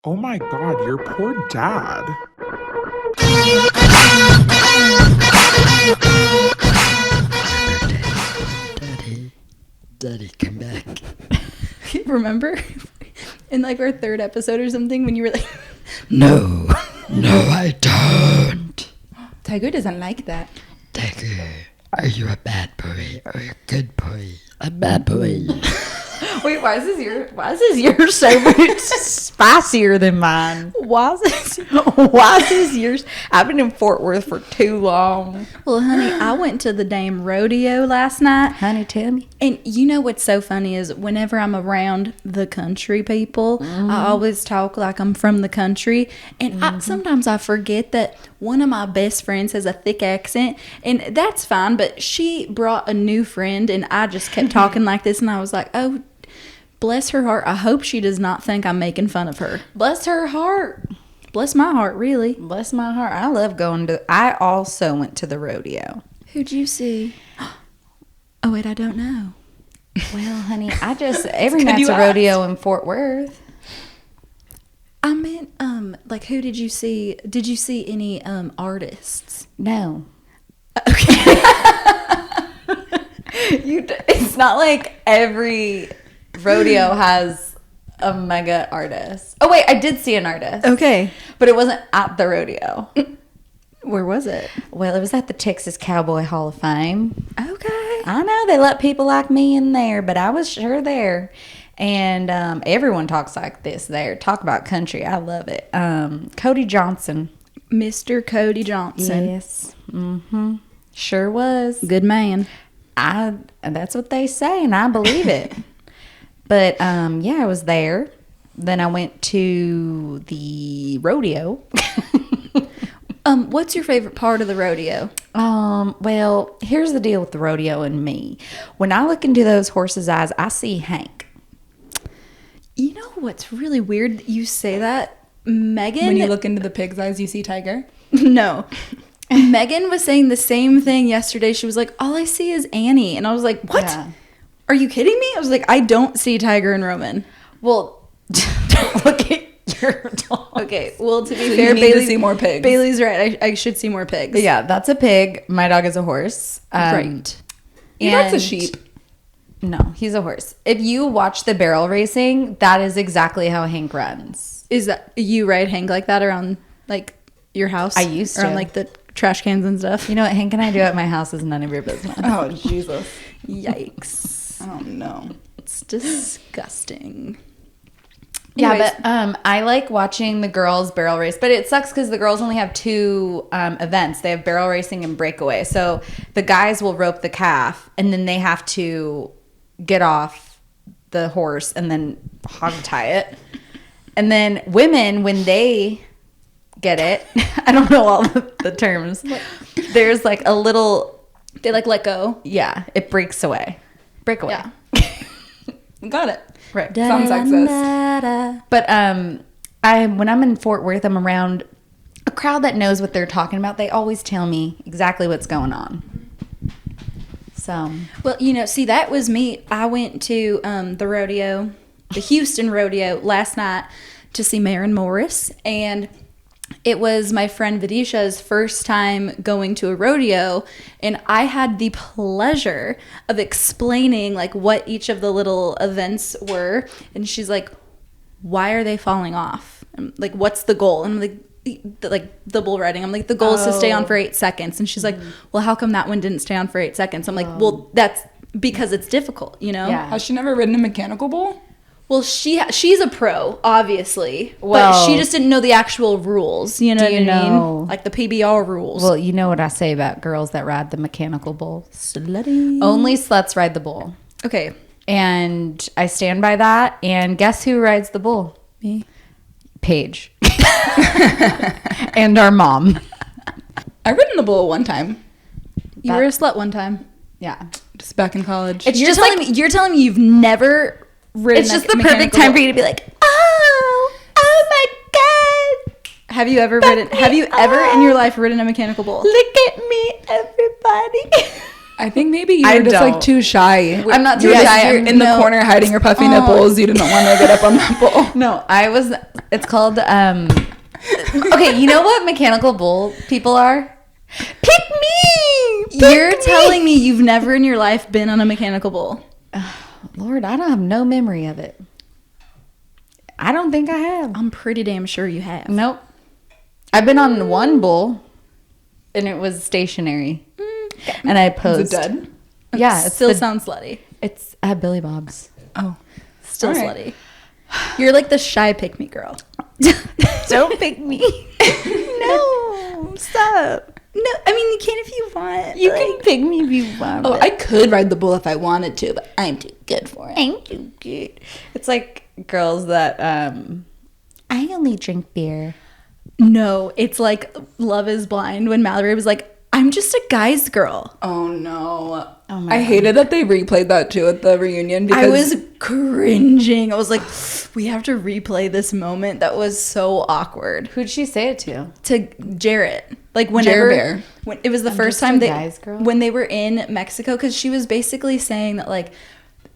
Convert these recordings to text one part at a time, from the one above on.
Oh my god, your poor dad. Daddy, come back. Remember in like our third episode or something when you were like, No, I don't. Tiger doesn't like that. Tiger, are you a bad boy or a good boy? A bad boy. Wait, why is this yours so much spicier than mine? Why is Is yours? I've been in Fort Worth for too long. Well, honey, I went to the damn rodeo last night. Honey, tell me. And you know what's so funny is whenever I'm around the country people, I always talk like I'm from the country. And sometimes I forget that one of my best friends has a thick accent. And that's fine. But she brought a new friend and I just kept talking like this. And I was like, oh, bless her heart. I hope she does not think I'm making fun of her. Bless her heart. Bless my heart, really. Bless my heart. I love going to... I also went to the rodeo. Who'd you see? Oh, wait, I don't know. Well, honey, every night's a rodeo in Fort Worth. I meant, like, who did you see? Did you see any artists? No. Okay. It's not like every rodeo has a mega artist. Oh, wait, I did see an artist. Okay. But it wasn't at the rodeo. Where was it? Well, it was at the Texas Cowboy Hall of Fame. Okay. I know they let people like me in there, but I was sure there. And everyone talks like this there. Talk about country. I love it. Cody Johnson. Mr. Cody Johnson. Yes. Mm-hmm. Sure was. Good man. That's what they say, and I believe it. But, yeah, I was there. Then I went to the rodeo. What's your favorite part of the rodeo? Well, here's the deal with the rodeo and me. When I look into those horses' eyes, I see Hank. You know what's really weird? You say that, Megan. When you look into the pig's eyes, you see Tiger? No. Megan was saying the same thing yesterday. She was like, all I see is Annie. And I was like, what? Yeah. Are you kidding me? I was like, I don't see Tiger and Roman. Well, look at your dog. Okay, well, to be So fair, you need to see more pigs. Bailey's right. I should see more pigs. Yeah, that's a pig. My dog is a horse. Right. Your dog's a sheep. No, he's a horse. If you watch the barrel racing, that is exactly how Hank runs. Is that you ride Hank like that around like your house? I used to. Around like the trash cans and stuff. You know what Hank and I do at my house is none of your business. Oh, Jesus. Yikes. Oh, no. It's disgusting. Yeah, Anyways. but I like watching the girls barrel race, but it sucks because the girls only have two events. They have barrel racing and breakaway. So the guys will rope the calf, and then they have to get off the horse and then hog tie it. And then women, when they get it, I don't know all the terms. There's like a little... They like let go. Yeah, it breaks away. Break away. Yeah. Got it. Right. Sounds sexist. But when I'm in Fort Worth, I'm around a crowd that knows what they're talking about. They always tell me exactly what's going on. So, Well, you know, see, that was me. I went to the rodeo, the Houston rodeo last night to see Maren Morris, and it was my friend Vidisha's first time going to a rodeo, and I had the pleasure of explaining like what each of the little events were, and she's like, why are they falling off? And, like, what's the goal? And I'm like the bull riding. I'm like, the goal is to stay on for 8 seconds. And she's like, well, how come that one didn't stay on for 8 seconds? I'm like, well, that's because it's difficult, you know? Yeah. Has she never ridden a mechanical bull? Well, she's a pro, obviously, Well, but she just didn't know the actual rules. You know what I know- mean? Like the PBR rules. well, you know what I say about girls that ride the mechanical bull? Slutty. Only sluts ride the bull. Okay. And I stand by that. And guess who rides the bull? Me. Paige. And our mom. I've ridden the bull one time. You were a slut one time. Yeah. Just back in college. It's You're just telling like... me you've never ridden. It's just a the perfect mechanical time bull? for you to be like, oh my God, Have you ever in your life ridden a mechanical bull? look at me, everybody. I think maybe you I were just like don't. too shy. I'm not too You're shy. You're in the corner hiding your puffy nipples. You didn't want to get up on that bull. No, I was It's called okay, you know what mechanical bull people are? Pick me. You're telling me you've never in your life been on a mechanical bull? Lord, I don't have no memory of it. I don't think I have. I'm pretty damn sure you have. Nope. I've been on one bull, and it was stationary, and I posed. Is it dead? Yeah, It still sounds slutty. It's Billy Bob's. Oh. Still All right. slutty. You're like the shy pick me girl. Don't pick me. No, stop. No, I mean you can if you want. You can pick me if you want. Oh, I could ride the bull if I wanted to, but I'm too good for it. Thank you, good. It's like girls that I only drink beer. No, it's like Love is Blind when Mallory was like, I'm just a guy's girl. Oh no. Oh my I God. hated that they replayed that too at the reunion because I was cringing. I was like, we have to replay this moment. That was so awkward. Who'd she say it to? To Jarrett. Like whenever Bear. when it was the first just a time guy's girl? when they were in Mexico, because she was basically saying that like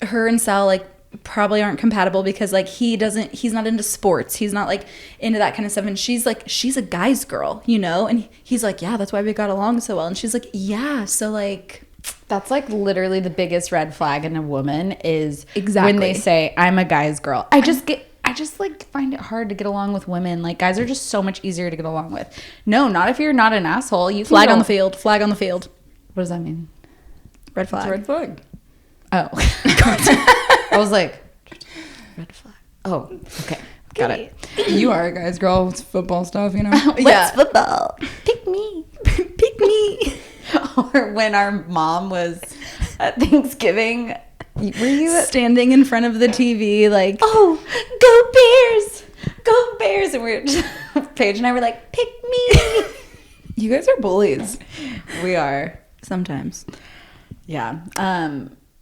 her and Sal like probably aren't compatible because like he's not into sports, he's not like into that kind of stuff, and she's like, she's a guy's girl, you know, and he's like, yeah, that's why we got along so well, and she's like, yeah, so like That's like literally the biggest red flag in a woman is Exactly. when they say I'm a guy's girl. I just like find it hard to get along with women. Like guys are just so much easier to get along with. No, not if you're not an asshole. You can flag go- on the field, flag on the field, What does that mean? red flag. red flag. Oh, I was like red flag. Oh, okay, got it. You are a guy's girl. It's football stuff, you know. Yeah. Football. Pick me. Pick me. Or when our mom was at Thanksgiving, were you at Standing in front of the TV like, oh, go Bears, and we're Paige and I were like, pick me. You guys are bullies. We are. sometimes. Yeah.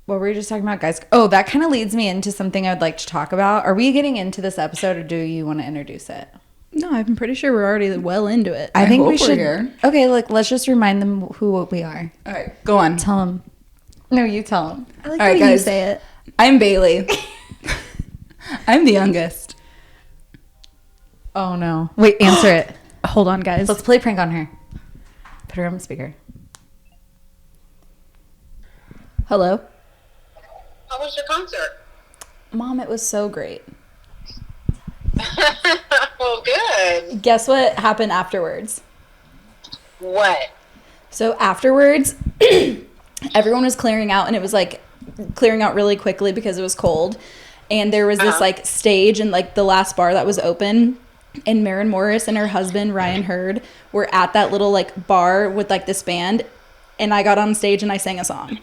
What were we just talking about, guys? Oh, that kind of leads me into something I would like to talk about. Are we getting into this episode, or do you want to introduce it? No, I'm pretty sure we're already well into it. I think hope we we're should. here. Okay, like let's just remind them who we are. All right, go on. Tell them. No, you tell them. I like All right, how you guys. say it. I'm Baily. I'm the youngest. Oh no! Wait, answer it. Hold on, guys. Let's play a prank on her. Put her on speaker. Hello? How was your concert? Mom, it was so great. Well, good. Guess what happened afterwards? What? So afterwards, everyone was clearing out, and it was like clearing out really quickly because it was cold. And there was this like stage and like the last bar that was open. And Maren Morris and her husband, Ryan Hurd, were at that little like bar with like this band. And I got on stage and I sang a song.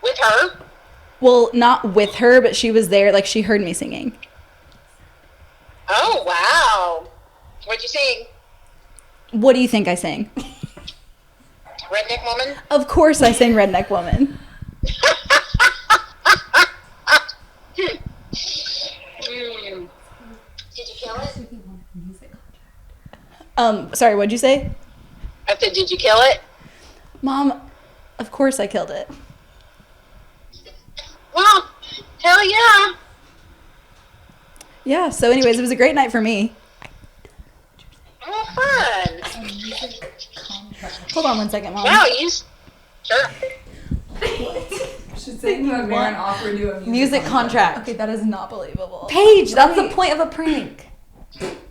With her? Well, not with her, but she was there. Like she heard me singing. Oh, wow. What'd you sing? What do you think I sang? Redneck Woman? Of course I sang Redneck Woman. Mm. Did you kill it? Sorry, what'd you say? I said, did you kill it? Mom, of course I killed it. Well, hell yeah. Yeah, so anyways, it was a great night for me. Oh, fun. Hold on one second, Mom. Wow, sure. She's saying that Maren offered you a Music contract. Okay, that is not believable. Paige, that's the point of a prank.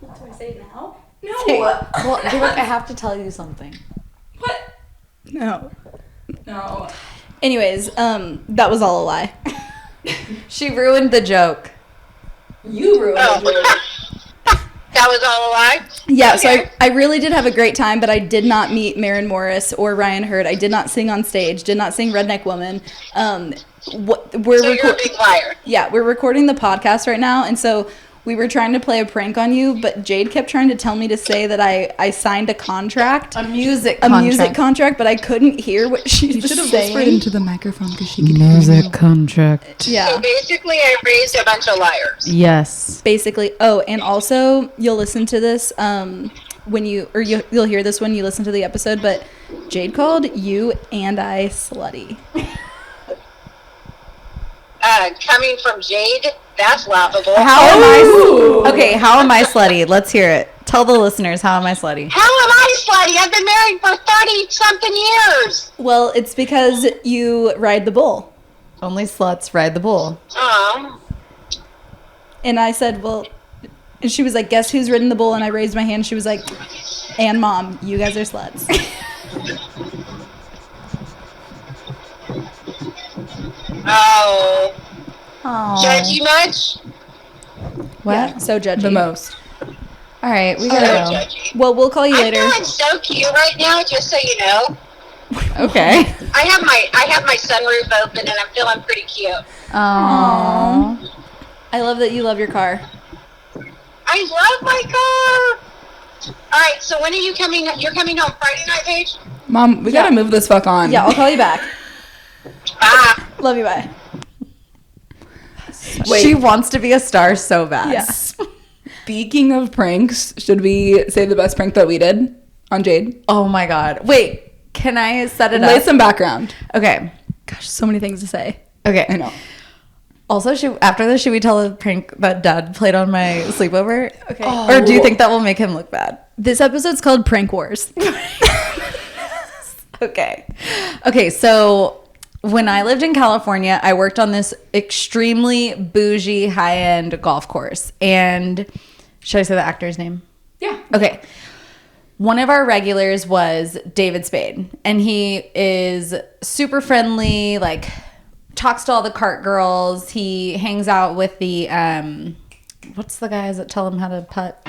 What do I say now? Well, I have to tell you something. What? No. No. Anyways, that was all a lie. She ruined the joke. You ruined it. Oh. That was all a lie? Yeah, so Okay. I really did have a great time, but I did not meet Maren Morris or Ryan Hurd. I did not sing on stage, did not sing Redneck Woman. So you're a big liar. Yeah, we're recording the podcast right now, and so we were trying to play a prank on you, but Jade kept trying to tell me to say that I signed a contract. A music A music contract, but I couldn't hear what she You was should have saying. whispered into the microphone because she could hear you. contract. So Yeah, basically, I raised a bunch of liars. Yes. basically. Oh, and also you'll listen to this when you'll hear this when you listen to the episode. But Jade called you and I slutty. coming from Jade, that's laughable. How am I? Okay, how am I slutty? Let's hear it. Tell the listeners, how am I slutty? How am I slutty? I've been married for 30-something years. Well, it's because you ride the bull. Only sluts ride the bull. Oh. And I said, well, and she was like, guess who's ridden the bull? And I raised my hand. She was like, and Mom, you guys are sluts. Oh. Oh. Judgy much? What? Yeah, so judgy. The most. All right, we So gotta go. judgy. Well, we'll call you I'm later. feeling so cute right now, just so you know. Okay. I have my sunroof open and I'm feeling pretty cute. Oh. I love that you love your car. I love my car. All right, so when are you coming? You're coming home Friday night, Paige? Mom, we gotta move this fuck on. Yeah, I'll call you back. Bye. Love you, bye. Wait. She wants to be a star so bad. Yeah. Speaking of pranks, should we say the best prank that we did on Jade? Oh my God. Wait, can I set it Lay up? some background. Okay. Gosh, so many things to say. Okay. I know. Also, after this, should we tell the prank that Dad played on my sleepover? Okay. Or do you think that will make him look bad? This episode's called Prank Wars. Okay. Okay, so when I lived in California, I worked on this extremely bougie high-end golf course. And should I say the actor's name? Yeah. Okay. One of our regulars was David Spade, and he is super friendly, like talks to all the cart girls. He hangs out with the what's the guys that tell him how to putt?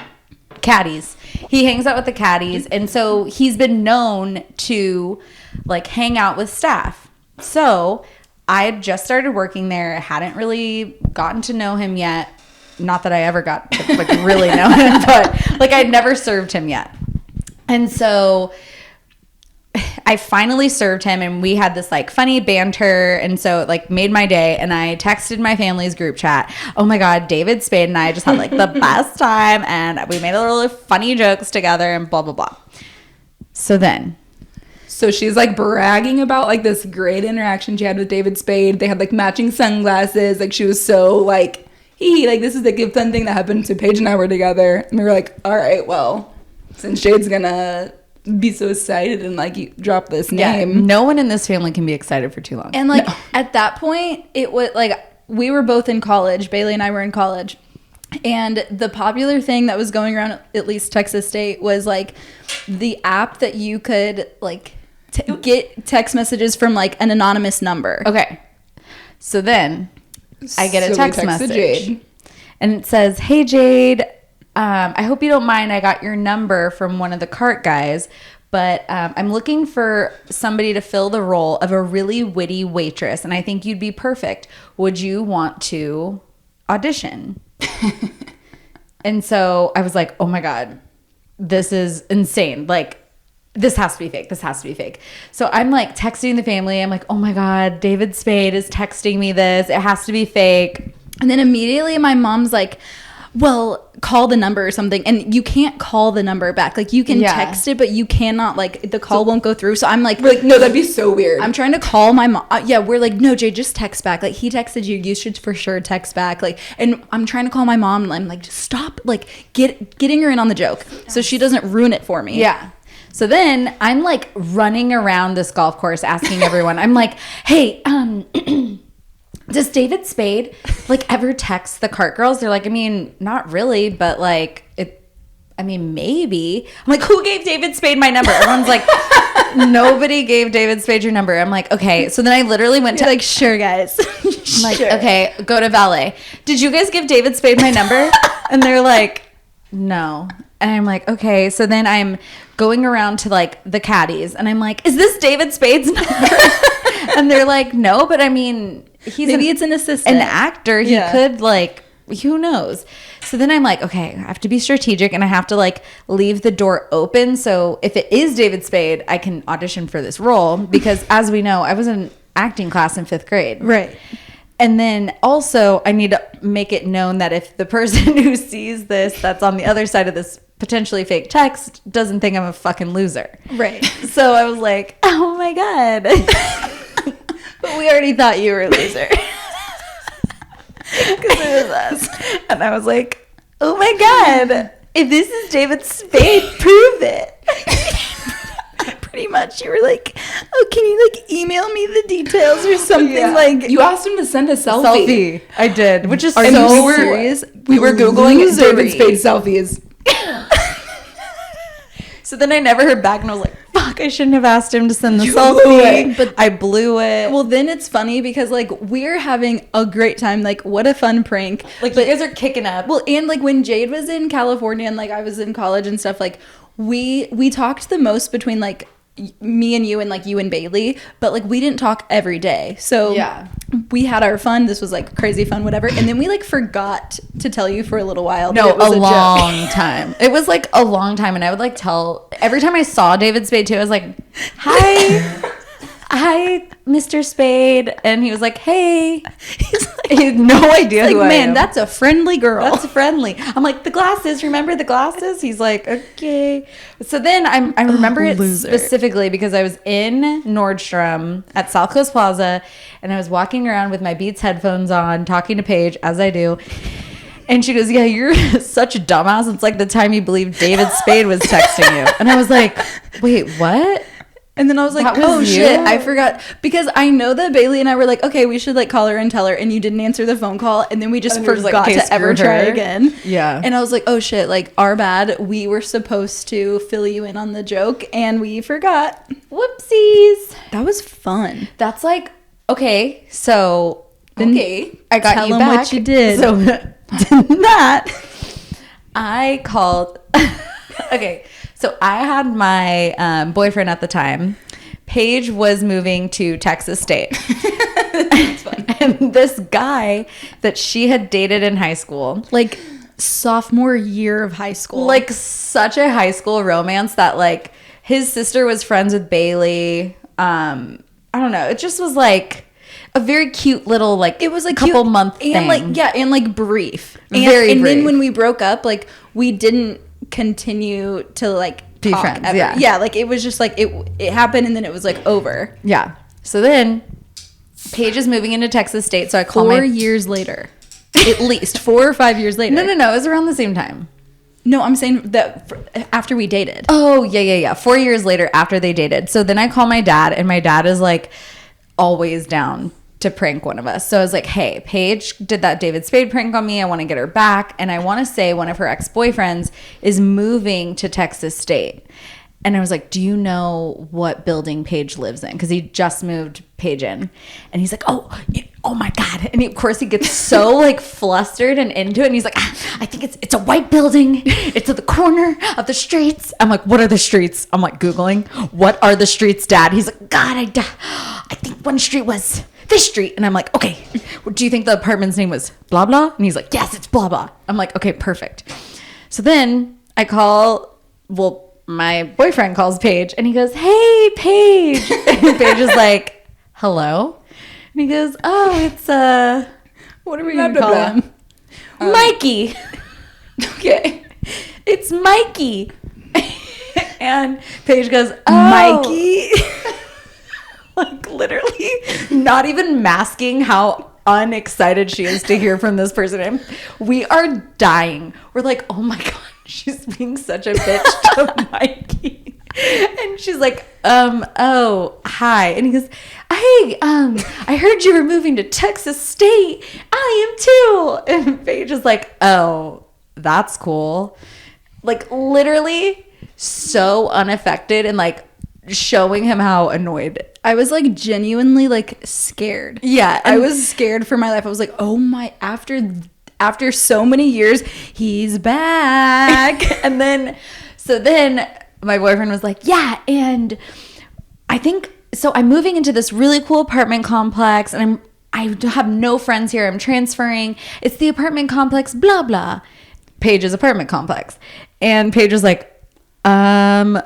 Caddies. He hangs out with the caddies, and so he's been known to like hang out with staff. So I had just started working there. I hadn't really gotten to know him yet. Not that I ever got to like really know him, but like I'd never served him yet. And so I finally served him, and we had this like funny banter, and so it like made my day. And I texted my family's group chat, oh my God, David Spade and I just had like the best time, and we made a little funny jokes together and blah blah blah. So she's like bragging about like this great interaction she had with David Spade. They had like matching sunglasses. Like she was so like, like this is the good fun thing that happened to Paige and I were together. And we were like, all right, well, since Jade's gonna be so excited and like you drop this name. No one in this family can be excited for too long. And like at that point, it was like we were both in college. Baily and I were in college. And the popular thing that was going around, at least Texas State, was like the app that you could like get text messages from like an anonymous number. Okay. So then I get a So we text texted message. Jade. And it says, hey, Jade, I hope you don't mind. I got your number from one of the cart guys, but I'm looking for somebody to fill the role of a really witty waitress, and I think you'd be perfect. Would you want to audition? And so I was like, oh my God, this is insane. Like, this has to be fake. This has to be fake. So I'm like texting the family. I'm like, oh my God, David Spade is texting me this. It has to be fake. And then immediately my mom's like, well, call the number or something. And you can't call the number back. Like you can text it, but you cannot, like the call won't go through. So I'm like, We're like, no, that'd be so weird. I'm trying to call my mom. Yeah, we're like, no, Jay, just text back. Like he texted you. You should for sure text back. Like, and I'm trying to call my mom and I'm like, just stop, like getting her in on the joke so she doesn't ruin it for me. Yeah. So then I'm like running around this golf course asking everyone, I'm like, hey, does David Spade like ever text the cart girls? They're like, I mean, not really, but like maybe. I'm like, who gave David Spade my number? Everyone's like, nobody gave David Spade your number. I'm like, okay. So then I literally went to like, sure, guys. I'm like, okay, go to valet. Did you guys give David Spade my number? And they're like, no. And I'm like, okay. So then I'm going around to like the caddies and I'm like, is this David Spade's number? And they're like, no, but I mean, it's an assistant, an actor. He could like, who knows? So then I'm like, okay, I have to be strategic and I have to like leave the door open. So if it is David Spade, I can audition for this role because as we know, I was in acting class in 5th grade. Right. And then also I need to make it known that if the person who sees this that's on the other side of this potentially fake text doesn't think I'm a fucking loser. Right. So I was like, oh my God. But we already thought you were a loser. Because it was us. And I was like, oh my God, if this is David Spade, prove it. Pretty much. You were like, oh, can you like email me the details or something? Like, you asked him to send a selfie. I did, which is Are so you serious? We were Googling David Spade selfies. So then I never heard back and I was like, fuck, I shouldn't have asked him to send the You selfie. blew it. But I blew it. Well, then it's funny because like we're having a great time. Like, what a fun prank. Like, you guys are kicking up. Well, and like when Jade was in California and like I was in college and stuff, like we talked the most between like me and you and like you and Baily, but like we didn't talk every day. So Yeah. we had our fun. This was like crazy fun, whatever. And then we like forgot to tell you for a little while. No, that it was a joke. long time. It was like a long time. And I would like tell, every time I saw David Spade too, I was like, hi. Hi, Mr. Spade. And he was like, hey. He had no idea Like, who I man, am. that's a friendly girl. That's friendly. I'm like, the glasses, remember the glasses? He's like, okay. So then I remember it specifically because I was in Nordstrom at South Coast Plaza and I was walking around with my Beats headphones on, talking to Paige, as I do. And she goes, yeah, you're such a dumbass. It's like the time you believed David Spade was texting you. And I was like, wait, what? And then I was like, That was oh you? shit, I forgot. Because I know that Baily and I were like, okay, we should like call her and tell her. And you didn't answer the phone call. And then we just And we were forgot like, okay, to ever screw try her. again. Yeah. And I was like, oh shit, like our bad. We were supposed to fill you in on the joke and we forgot. Whoopsies. That was fun. That's like, okay, so Then I got tell you them back. what you did. So that I called. Okay, so I had my boyfriend at the time. Paige was moving to Texas State. And this guy that she had dated in high school, Like sophomore year of high school. like such a high school romance that like his sister was friends with Baily. I don't know. It just was like a very cute little like it was like couple cute, month and thing. like yeah, and like brief. And, Very and then brief. when we broke up, like we didn't continue to like Be talk friends, ever. yeah. Yeah, like it was just like it happened and then it was like over. Yeah. So then Paige is moving into Texas State. So I call 4 my years later. At least 4 or 5 years later. No, it was around the same time. No, I'm saying that after we dated. Oh, yeah. 4 years later after they dated. So then I call my dad, and my dad is like always down to prank one of us. So I was like, hey, Paige did that David Spade prank on me. I want to get her back. And I want to say one of her ex-boyfriends is moving to Texas State. And I was like, do you know what building Paige lives in? Because he just moved Paige in. And he's like, oh my God. And of course he gets so like flustered and into it. And he's like, I think it's a white building. It's at the corner of the streets. I'm like, what are the streets? I'm like Googling, what are the streets, Dad? He's like, God, I think one street was this street. And I'm like, okay, do you think the apartment's name was blah, blah? And he's like, yes, it's blah, blah. I'm like, okay, perfect. So then I call, my boyfriend calls Paige and he goes, hey, Paige. And Paige is like, hello. And he goes, oh, it's What are we gonna call him? Mikey. Okay. It's Mikey. And Paige goes, oh. Mikey. Like literally not even masking how unexcited she is to hear from this person. And we are dying. We're like, oh my God, she's being such a bitch to Mikey. And she's like, oh, hi. And he goes, hey, I heard you were moving to Texas State. I am too. And Paige is like, oh, that's cool. Like literally so unaffected and like showing him how annoyed. I was like genuinely like scared. Yeah. I was scared for my life. I was like, oh my, after so many years, he's back. And then my boyfriend was like, yeah, and I think so I'm moving into this really cool apartment complex and I have no friends here. I'm transferring. It's the apartment complex, blah, blah. Paige's apartment complex. And Paige was like, oh,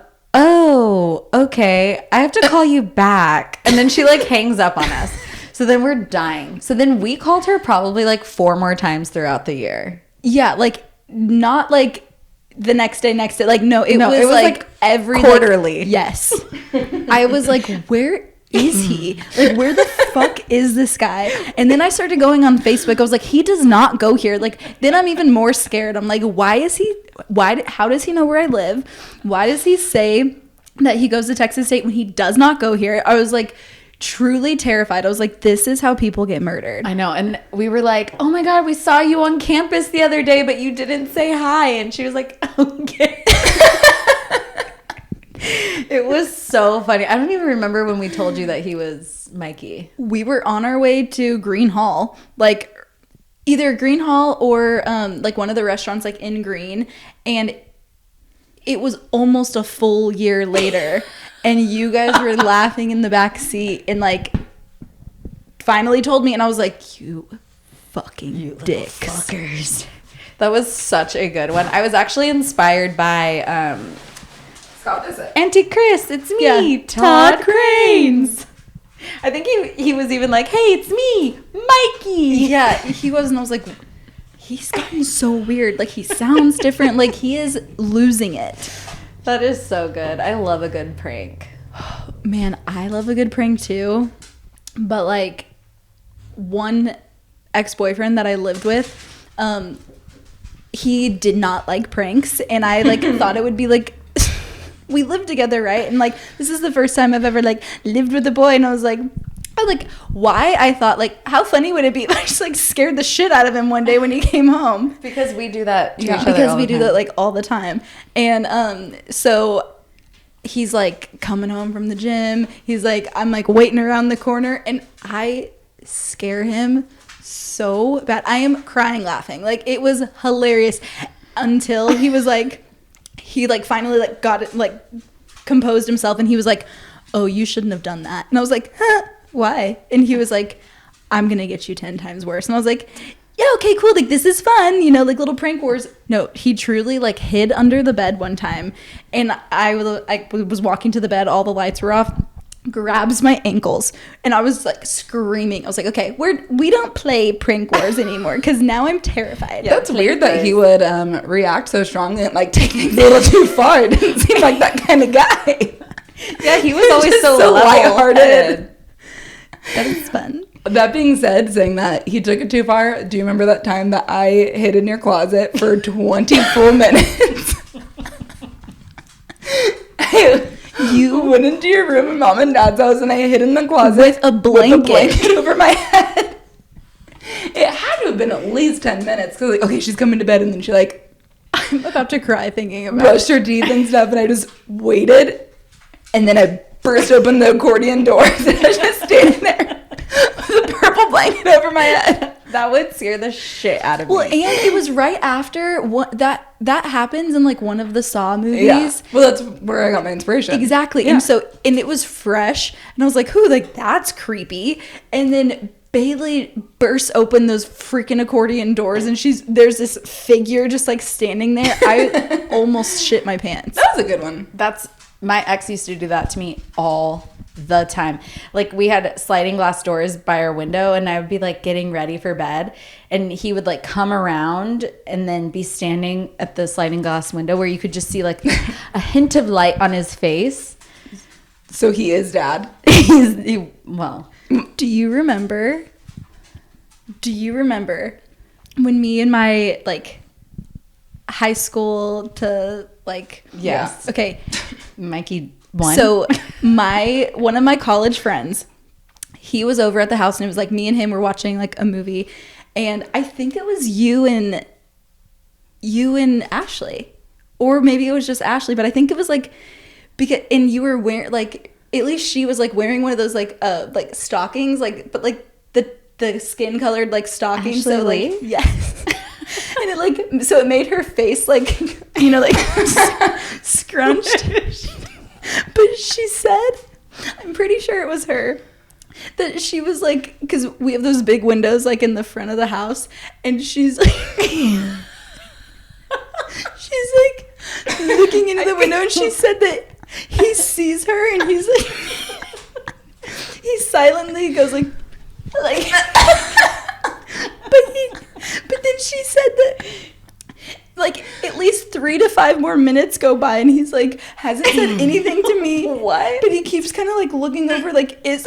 okay. I have to call you back. And then she like hangs up on us. So then we're dying. So then we called her probably like 4 more times throughout the year. Yeah, like not like the next day. Like no, it was like every quarterly. Like, yes. I was like, where is he? Like, where the fuck is this guy? And then I started going on Facebook. I was like, he does not go here. Like, then I'm even more scared. I'm like, how does he know where I live? Why does he say that he goes to Texas State when he does not go here? I was like, truly terrified. I was like, this is how people get murdered. I know. And we were like, oh my God, we saw you on campus the other day, but you didn't say hi. And she was like, okay. It was so funny. I don't even remember when we told you that he was Mikey. We were on our way to Green Hall, like either Green Hall or like one of the restaurants like in Green. And it was almost a full year later. And you guys were laughing in the back seat and like finally told me, and I was like, you fucking dicks. Fuckers. That was such a good one. I was actually inspired by Scott, is it? Auntie Chris. It's me, Yeah. Todd Cranes. I think he was even like, hey, it's me, Mikey. Yeah, he was, and I was like, he's gotten so weird. Like, he sounds different. Like, he is losing it. That is so good. I love a good prank. Man, I love a good prank too. But like, one ex-boyfriend that I lived with, he did not like pranks, and I like thought it would be like, we lived together, right? And like, this is the first time I've ever like lived with a boy, and I was like, why? I thought like, how funny would it be if I just like scared the shit out of him one day when he came home? Because we do that to each other Because all we the do time. that like all the time. And so he's like coming home from the gym. He's like, I'm like waiting around the corner, and I scare him so bad. I am crying laughing. Like, it was hilarious until he was like, he like finally like got it, like composed himself, and he was like, oh, you shouldn't have done that. And I was like, huh, why? And he was like, I'm gonna get you 10 times worse. And I was like, yeah, okay, cool, like this is fun, you know, like little prank wars. No, he truly like hid under the bed one time, and I was walking to the bed, all the lights were off, grabs my ankles, and I was like screaming. I was like, okay, we don't play prank wars anymore, because now I'm terrified. That's weird that he would react so strongly and like take things a little too far. It didn't seem like that kind of guy. Yeah, he was always so lighthearted. That was fun. That being said, saying that he took it too far, do you remember that time that I hid in your closet for 20 full minutes? You went into your room at mom and dad's house, and I hid in the closet With a blanket. over my head. It had to have been at least 10 minutes, because like, okay, she's coming to bed, and then she like I'm about to cry thinking about brushed her teeth and stuff, and I just waited, and then I burst open the accordion doors, and I was just standing there with a purple blanket over my head. That would scare the shit out of me. Well, and it was right after what that happens in like one of the Saw movies. Yeah. Well, that's where I got my inspiration. Exactly. Yeah. And it was fresh, and I was like, "Who? Like, that's creepy." And then Baily bursts open those freaking accordion doors, and there's this figure just like standing there. I almost shit my pants. That was a good one. That's my ex used to do that to me all the time. Like, we had sliding glass doors by our window, and I would be like getting ready for bed, and he would like come around and then be standing at the sliding glass window where you could just see like a hint of light on his face. So he is dad. Well, Do you remember when me and my like high school to like yes. okay, Mikey won. so one of my college friends, he was over at the house, and it was like me and him were watching like a movie, and I think it was you and Ashley, or maybe it was just Ashley, but I think it was like and you were wearing like, at least she was like wearing one of those like stockings, like, but like the skin colored like stockings. Ashley So Lee? like, yes. And it like, so it made her face like, you know, like scrunched. But she said, I'm pretty sure it was her, that she was like, because we have those big windows like in the front of the house, and she's like she's like looking into the window, and she said that he sees her, and he's like he silently goes like but then she said that like at least 3 3 to 5 more minutes go by, and he's like, hasn't said anything to me. What? But he keeps kind of like looking over, like, is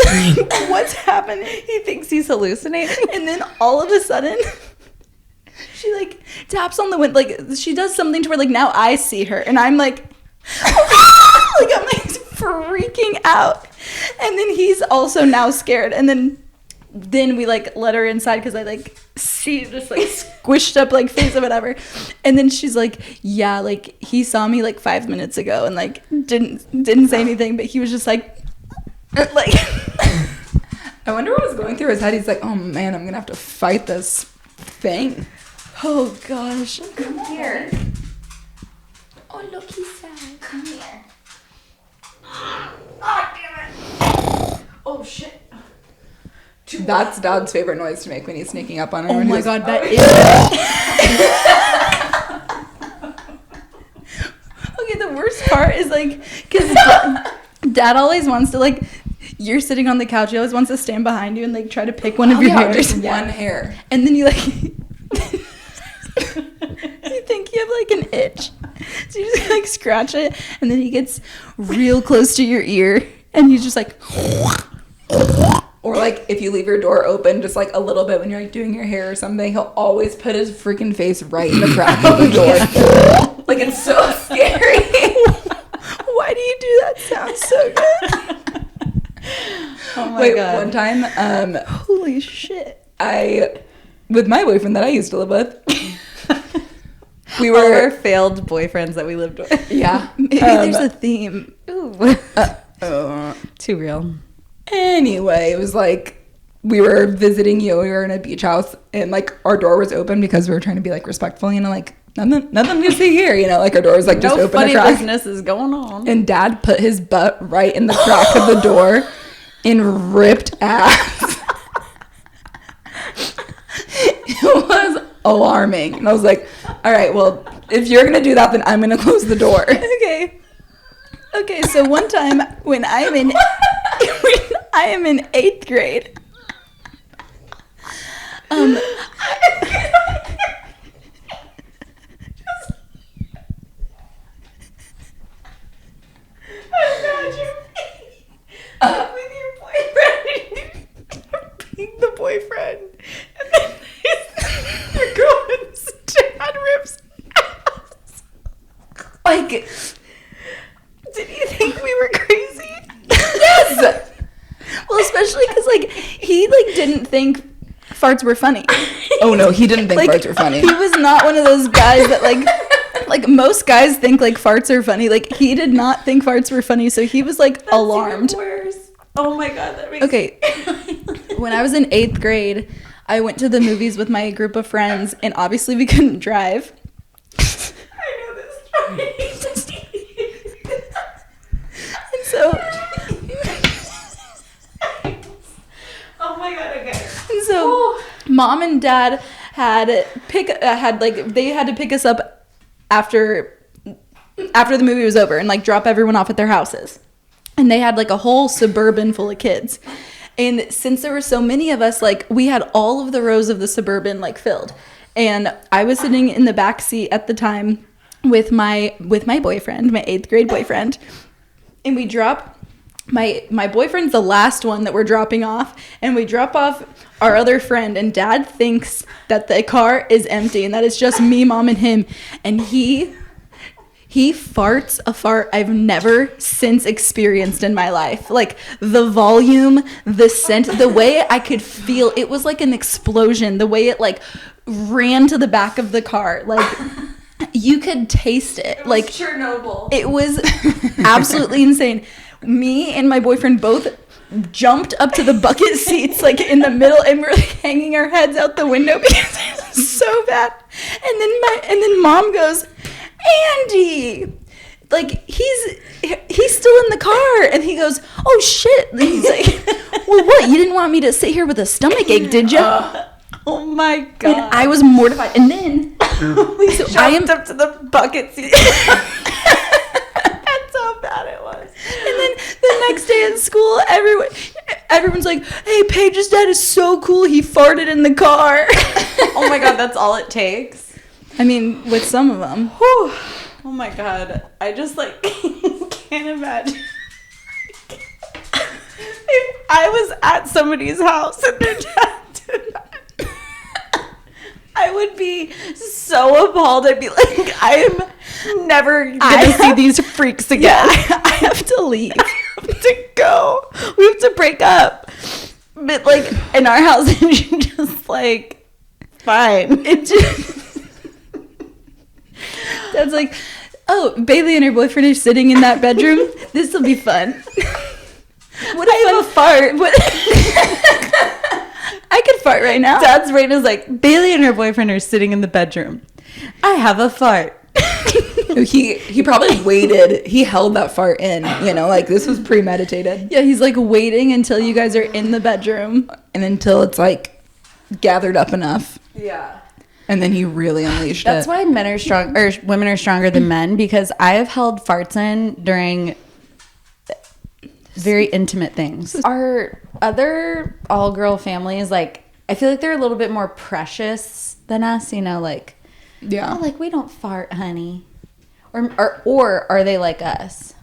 what's happening? He thinks he's hallucinating. And then all of a sudden, she like taps on the window, like she does something to where like now I see her, and I'm like, like I'm like freaking out, and then he's also now scared, and then we like let her inside because I like see just like squished up like face or whatever, and then she's like, yeah, like he saw me like 5 minutes ago and like didn't say anything, but he was just like I wonder what was going through his head. He's like, oh man, I'm gonna have to fight this thing. oh gosh. Come here. Oh, look, he's sad. Come here. Oh shit. That's Dad's favorite noise to make when he's sneaking up on her. Oh and my he's- god, that is. Okay, the worst part is like, because Dad always wants to like, you're sitting on the couch, he always wants to stand behind you and like try to pick one of your hairs. just one hair. And then you like, you think you have like an itch. So you just like scratch it, and then he gets real close to your ear, and he's just like, Or like if you leave your door open just like a little bit when you're like doing your hair or something, he'll always put his freaking face right in the crack of the door. Like it's so scary. why do you do that? Sounds so good. Oh my Wait, god. one time, Holy shit. with my boyfriend that I used to live with, we All our were, failed boyfriends that we lived with. yeah. Maybe there's a theme. Ooh. Too real. Anyway, it was like we were visiting you. We were in a beach house, and like our door was open because we were trying to be like respectful, you know, like nothing to see here, you know, like our door was like just No open a funny crack. business is going on. And Dad put his butt right in the crack of the door and ripped ass. It was alarming, and I was like, all right, well, if you're gonna do that, then I'm gonna close the door. Okay, so one time when I am in 8th grade, with your boyfriend, being the boyfriend, and then your girlfriend's dad rips ass. Like, did you think we were crazy? Yes. Well, especially because like he like didn't think farts were funny. Oh no, he didn't think Like, farts were funny. He was not one of those guys that like most guys think like farts are funny. Like he did not think farts were funny, so he was like alarmed. Worse. Oh my god, that makes Okay, when I was in 8th grade, I went to the movies with my group of friends, and obviously we couldn't drive. I know this story. And so, Oh my god, okay. and so Mom and Dad had they had to pick us up after the movie was over and like drop everyone off at their houses. And they had like a whole Suburban full of kids. And since there were so many of us, like we had all of the rows of the Suburban like filled. And I was sitting in the back seat at the time with my boyfriend, my 8th grade boyfriend. And we drop my boyfriend's the last one that we're dropping off, and we drop off our other friend, and Dad thinks that the car is empty and that it's just me, Mom, and him. And he farts a fart I've never since experienced in my life. Like the volume, the scent, the way I could feel, it was like an explosion. The way it like ran to the back of the car, like you could taste it. Like Chernobyl. it was absolutely insane. Me and my boyfriend both jumped up to the bucket seats like in the middle, and we're like hanging our heads out the window because it was so bad. And then Mom goes, Andy, like he's still in the car, and he goes, oh shit. And he's like, well, what, you didn't want me to sit here with a stomach ache, did you? Oh my god. And I was mortified. And then so I am up to the bucket seat. That's how bad it was. And then the next day at school, everyone's like, hey, Paige's dad is so cool, he farted in the car. Oh my god, that's all it takes. I mean, with some of them. Whew. Oh my god. I just like can't imagine. If I was at somebody's house and their dad did that, I would be so appalled. I'd be like, I am never gonna see these freaks again. Yeah, I have to leave. I have to go. We have to break up. But like in our house, it's just like fine. It just Dad's like, oh, Baily and her boyfriend are sitting in that bedroom. This will be fun. What I have a fart. What? I could fart right now. Dad's brain is like, Baily and her boyfriend are sitting in the bedroom. I have a fart. He probably waited. He held that fart in, you know, like this was premeditated. Yeah, he's like waiting until you guys are in the bedroom. And until it's like gathered up enough. Yeah. And then he really unleashed That's it. why men are strong, or women are stronger than men, because I have held farts in during very intimate things. Our other all-girl families, like, I feel like they're a little bit more precious than us, you know, like, Yeah. oh, like, we don't fart, honey. Or are they like us?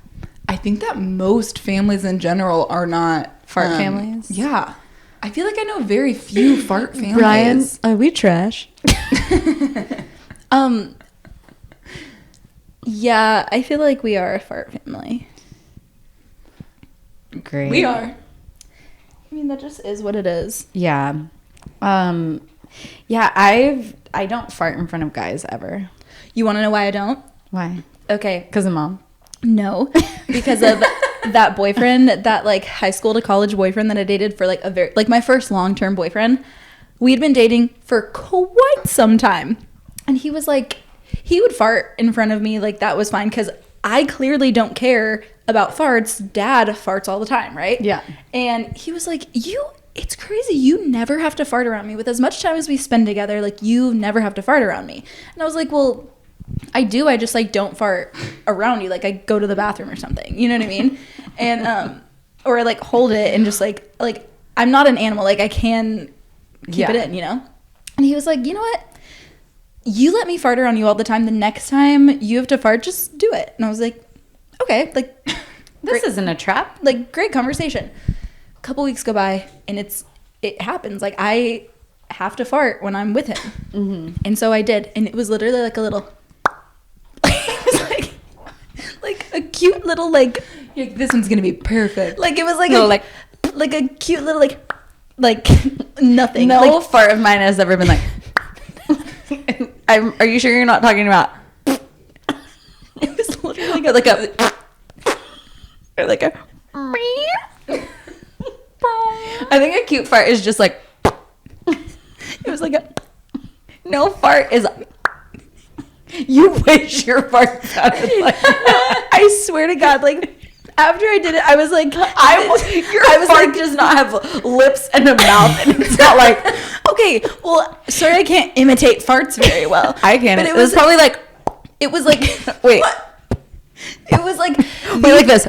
I think that most families in general are not Fart families? Yeah. I feel like I know very few fart families. Brian, are we trash? Yeah, I feel like we are a fart family. Great. We are. I mean, that just is what it is. Yeah. Yeah, I don't fart in front of guys ever. You want to know why I don't? Why? Okay. Because of mom. No, because of that boyfriend, that like high school to college boyfriend that I dated for like my first long-term boyfriend. We'd been dating for quite some time. And he was like, he would fart in front of me. Like that was fine because I clearly don't care about farts. Dad farts all the time, right? Yeah. And he was like, it's crazy. You never have to fart around me. With as much time as we spend together, like you never have to fart around me. And I was like, well, I do. I just like don't fart around you. Like I go to the bathroom or something. You know what I mean? And or I like hold it and just like I'm not an animal. Like I can keep it in, you know? And he was like, you know what? You let me fart around you all the time. The next time you have to fart, just do it. And I was like, okay. Like This isn't a trap. like great conversation. A couple weeks go by and it happens. Like I have to fart when I'm with him. Mm-hmm. And so I did. And it was literally like a little it was like a cute little like This one's gonna be perfect. like it was like No, a like a cute little like nothing. No Like, fart of mine has ever been like. Are you sure you're not talking about? it was literally like a Or like a. I think a cute fart is just like. it was like a No fart is. You wish your fart sounded like. I swear to God, like after I did it, I was like, Your I was fart like, does not have lips and a mouth, and it's not like. okay, well, sorry, I can't imitate farts very well. I can't. But It was probably like. it was like, Wait. what? It was like, Wait, like this.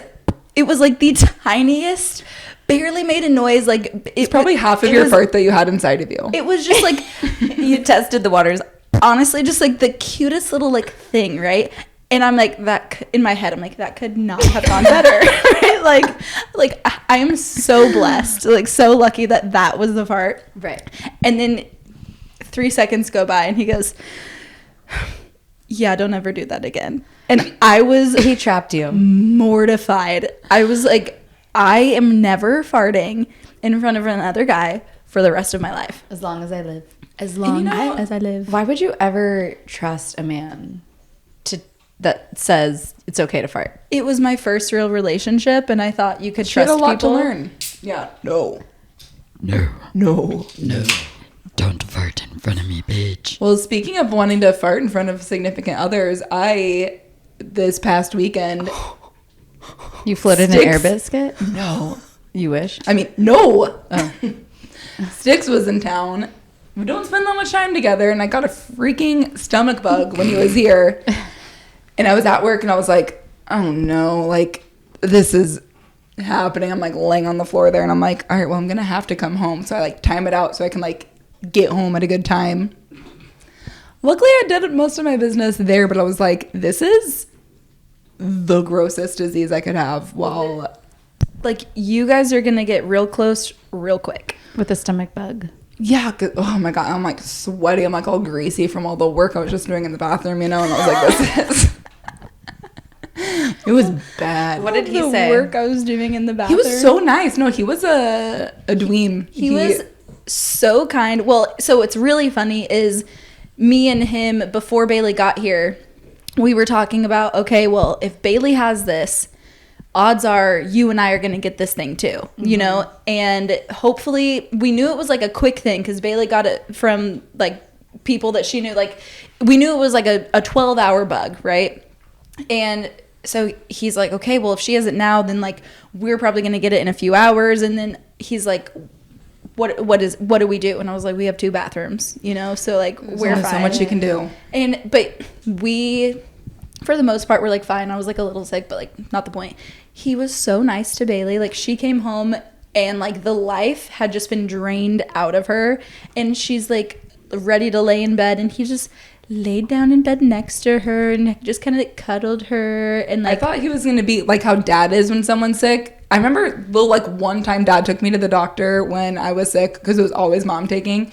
it was like the tiniest, barely made a noise. Like It's probably half of your fart that you had inside of you. It was just like, You tested the waters. honestly, just like the cutest little like thing, right? And I'm like in my head, I'm like, that could not have gone better, right? Like I am so blessed, like so lucky that was the fart. Right. And then 3 seconds go by and he goes, yeah, don't ever do that again. And I was He trapped you. mortified. I was like, I am never farting in front of another guy for the rest of my life. As long as I live. As long know- as I live. Why would you ever trust a man that says it's okay to fart? It was my first real relationship and I thought you could She had trust a lot people. to learn. Yeah. No. No, No. no. Don't fart in front of me, Paige. Well, speaking of wanting to fart in front of significant others, this past weekend, You floated an air biscuit? no. You wish? I mean, no. Sticks was in town. We don't spend that much time together, and I got a freaking stomach bug when he was here. And I was at work, and I was like, oh no, like, this is happening. I'm like laying on the floor there, and I'm like, all right, well, I'm gonna have to come home. So I like time it out so I can like get home at a good time. Luckily, I did most of my business there, but I was like, this is the grossest disease I could have while... Like, you guys are going to get real close real quick. With a stomach bug. Yeah, oh my God, I'm like sweaty. I'm like all greasy from all the work I was just doing in the bathroom, you know? And I was like, this is... It was bad. What did he The say? work I was doing in the He bathroom. was so nice. No, he was a dweem. He was so kind. Well, so what's really funny is me and him, before Baily got here, we were talking about, okay, well, if Baily has this, odds are you and I are going to get this thing too, you know? And hopefully, we knew it was like a quick thing because Baily got it from like people that she knew. Like, we knew it was like a 12-hour bug, right? And so he's like, okay, well, if she has it now, then like we're probably going to get it in a few hours. And then he's like, what do we do? And I was like, we have 2 bathrooms, you know? So like we're only fine. so much you can do. But we, for the most part, were like fine. I was like a little sick, but like not the point. He was so nice to Baily. Like she came home and like the life had just been drained out of her. And she's like ready to lay in bed. And he just laid down in bed next to her and just kind of like cuddled her. And like, I thought he was going to be like how dad is when someone's sick. I remember like one time dad took me to the doctor when I was sick because it was always mom taking.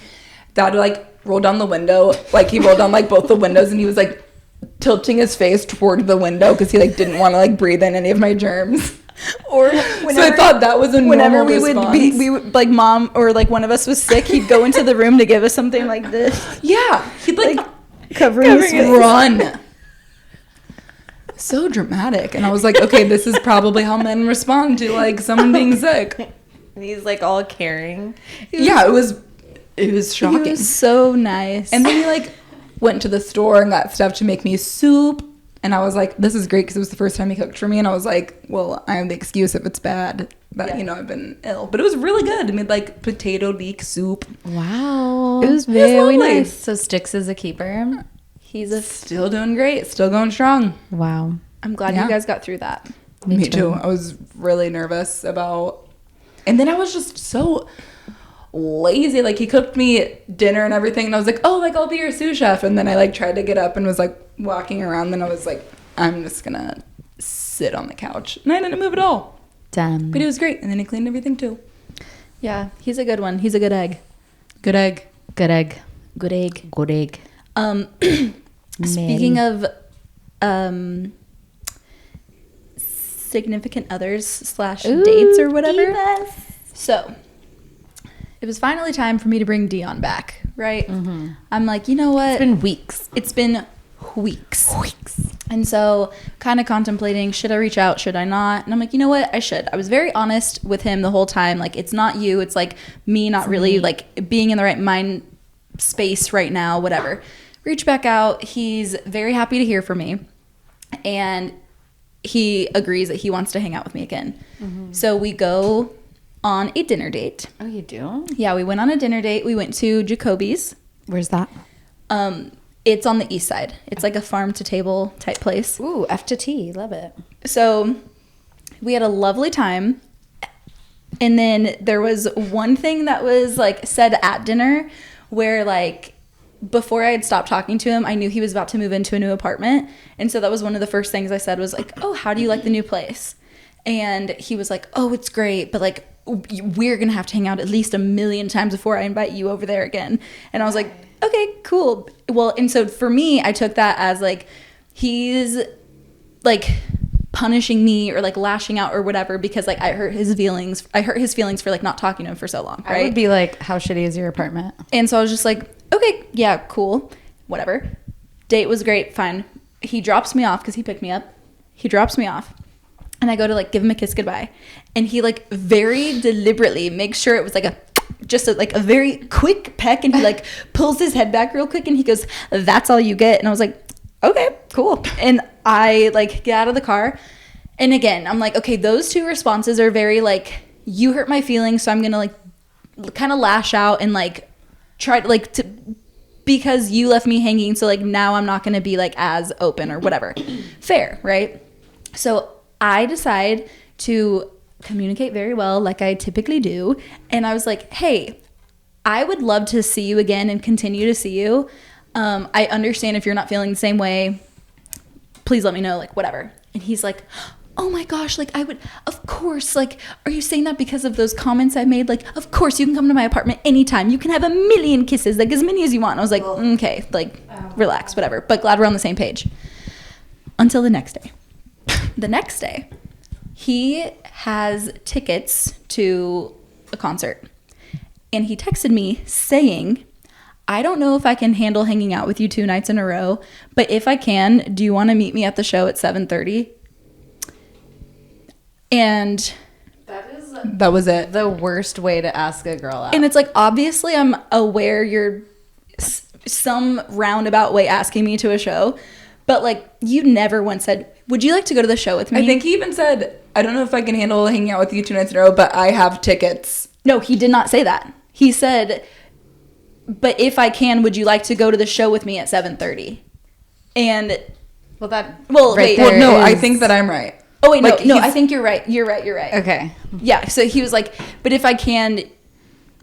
Dad like rolled down the window. Like he rolled down like both the windows and he was like tilting his face toward the window because he like didn't want to like breathe in any of my germs. or So I thought that was a normal response. we would like mom or like one of us was sick, he'd go into the room to give us something like this. Yeah, he'd like Covering his run. So dramatic. And I was like, okay, this is probably how men respond to like someone being sick. And he's like all caring. Yeah, it was shocking. He was so nice. And then he like went to the store and got stuff to make me soup. And I was like, this is great because it was the first time he cooked for me. And I was like, well, I am the excuse if it's bad. But, you know, I've been ill. But it was really good. I made like potato leek soup. Wow. It was very lovely. nice. So Sticks is a keeper. He's a. Still doing great. Still going strong. Wow. I'm glad Yeah. you guys got through that. Me too. I was really nervous about... And then I was just so lazy. Like, he cooked me dinner and everything. And I was like, oh, like, I'll be your sous chef. And then I, like, tried to get up and was, like, walking around. Then I was like, I'm just going to sit on the couch. And I didn't move at all. Damn. But it was great. And then he cleaned everything, too. Yeah, he's a good one. He's a good egg. Good egg. Good egg. Good egg. Good egg. Speaking of significant others / dates or whatever. So it was finally time for me to bring Dion back, right? I'm like, you know what? It's been weeks. It's been weeks. And so kind of contemplating, should I reach out? Should I not? And I'm like, you know what? I should. I was very honest with him the whole time. Like, it's not you. It's like me not really like being in the right mind space right now, whatever. Reach back out. He's very happy to hear from me. And he agrees that he wants to hang out with me again. So we go on a dinner date. Oh, you do? Yeah, we went on a dinner date. We went to Jacoby's. Where's that? It's on the east side. It's like a farm to table type place. Ooh, F to T. Love it. So we had a lovely time. And then there was one thing that was like said at dinner where like before I had stopped talking to him, I knew he was about to move into a new apartment. And so that was one of the first things I said was like, oh, how do you like the new place? And he was like, oh, it's great. But like, we're going to have to hang out at least 1,000,000 times before I invite you over there again. And I was like, okay, cool. Well, and so for me, I took that as like, he's like punishing me or like lashing out or whatever because like I hurt his feelings. I hurt his feelings for like not talking to him for so long, right? I would be like, how shitty is your apartment? And so I was just like, okay, yeah, cool, whatever. Date was great, fine. He drops me off because he picked me up. He drops me off. And I go to like give him a kiss goodbye. And he like very deliberately makes sure it was like a very quick peck. And he like pulls his head back real quick and he goes, that's all you get. And I was like, okay, cool. And I like get out of the car. And again, I'm like, okay, those two responses are very like, you hurt my feelings. So I'm going to like kind of lash out and like try to like to because you left me hanging. So like now I'm not going to be like as open or whatever. Fair, right? So I decide to communicate very well like I typically do. And I was like, hey, I would love to see you again and continue to see you. I understand if you're not feeling the same way. Please let me know, like, whatever. And he's like, oh my gosh, like, I would, of course, like, are you saying that because of those comments I made? Like, of course, you can come to my apartment anytime. You can have 1,000,000 kisses, like, as many as you want. And I was like, okay, like, relax, whatever. But glad we're on the same page. Until the next day. The next day, he has tickets to a concert. And he texted me saying, I don't know if I can handle hanging out with you 2 nights in a row, but if I can, do you want to meet me at the show at 7:30? And That was it. The worst way to ask a girl out. and it's like, obviously I'm aware you're some roundabout way asking me to a show, but like, you never once said, would you like to go to the show with me? I think he even said, I don't know if I can handle hanging out with you 2 nights in a row, but I have tickets. No, he did not say that. He said, but if I can, would you like to go to the show with me at 7:30? And well, that well, wait, there Well, no, I is- think that I'm right. oh wait, Like, no, he's- I think you're right. You're right. Okay. Yeah. So he was like, but if I can,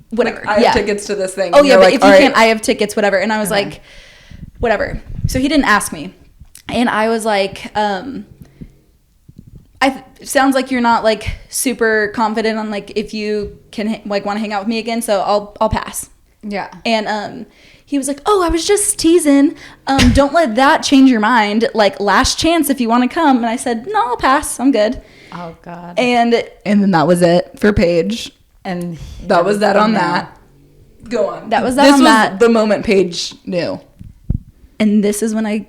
whatever. Like, I have yeah. tickets to this thing. Oh And yeah, you're but like, if you "All right." can't, I have tickets, whatever. And I was like, whatever. So he didn't ask me, and I was like, sounds like you're not like super confident on like if you can like want to hang out with me again. So I'll pass. Yeah. And he was like, oh, I was just teasing. Don't let that change your mind. Like, last chance if you want to come. And I said, no, I'll pass. I'm good. Oh God. And And then that was it for Paige. And That was that on no. that. Go on. That was that this on was that. the moment Paige knew. and this is when I,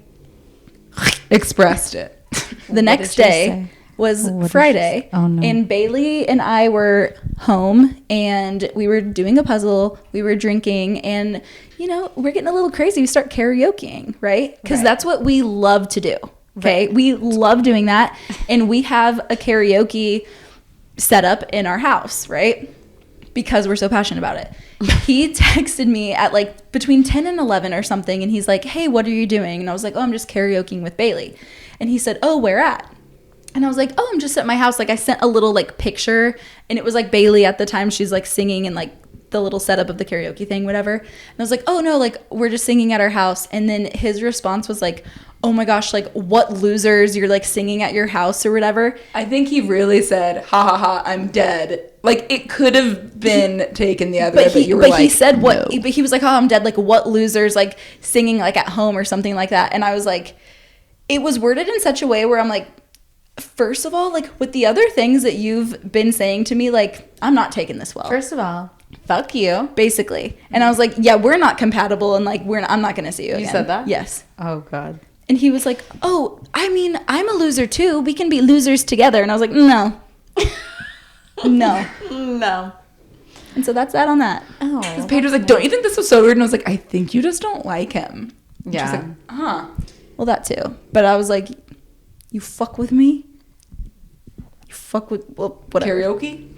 Expressed it. the next did she day say? was What did she Friday. say? Oh, no. And Baily and I were home and we were doing a puzzle. We were drinking and, you know, we're getting a little crazy. We start karaokeing, right? Because that's what we love to do. Okay. We love doing that. And we have a karaoke set up in our house, right? Because we're so passionate about it. He texted me at like between 10 and 11 or something. And he's like, hey, what are you doing? And I was like, oh, I'm just karaokeing with Baily. And he said, oh, where at? And I was like, oh, I'm just at my house. Like, I sent a little like picture and it was like Baily at the time. She's like singing and like the little setup of the karaoke thing, whatever. And I was like, oh no, like we're just singing at our house. And then his response was like, oh my gosh, like what losers, you're like singing at your house or whatever. I think he really said, ha ha ha, I'm dead. Like, it could have been taken the other way, but you were like, he said what, no. but he was like, oh, I'm dead. Like what losers, like singing like at home or something like that. And I was like, it was worded in such a way where I'm like, first of all, like with the other things that you've been saying to me, like I'm not taking this well. First of all, fuck you. Basically. And I was like, yeah, we're not compatible and like I'm not going to see you again. You said that? Yes. Oh God. And he was like, oh, I mean, I'm a loser too. We can be losers together. And I was like, no. No. No. And so that's that on that. Oh. Paige was like, don't you think this was so weird? And I was like, I think you just don't like him. And Yeah. She's like, huh. Well, that too. But I was like, you fuck with me? You fuck with, well, whatever. Karaoke?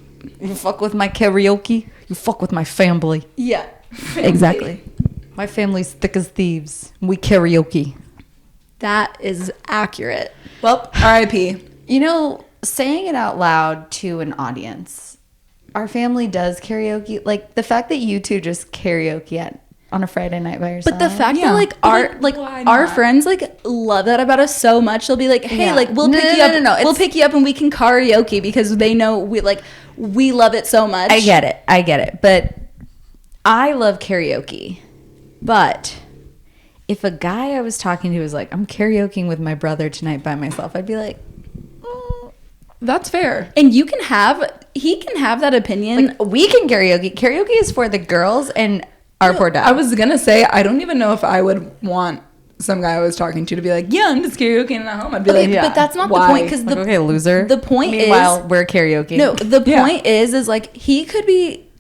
You fuck with my karaoke. You fuck with my family. Yeah. Exactly. My family's thick as thieves. We karaoke. That is accurate. Well, R.I.P. You know, saying it out loud to an audience. Our family does karaoke. Like the fact that you two just karaoke on a Friday night by yourself. But the fact Yeah. that like But, why our not? friends like love that about us so much. They'll be like, hey, Yeah. like we'll No, pick no, you no, up. no, no. We'll It's- pick you up and we can karaoke because they know we love it so much. I get it. But I love karaoke. But if a guy I was talking to was like, I'm karaokeing with my brother tonight by myself, I'd be like, That's fair. And he can have that opinion. like, we can karaoke. Karaoke is for the girls and our poor dad. I was going to say, I don't even know if I would want some guy I was talking to be like, yeah, I'm just karaokeing at home. I'd be Okay, like, but that's not why? the point because like, okay, loser. the point Meanwhile, is we're karaoke. no. The Yeah. point is like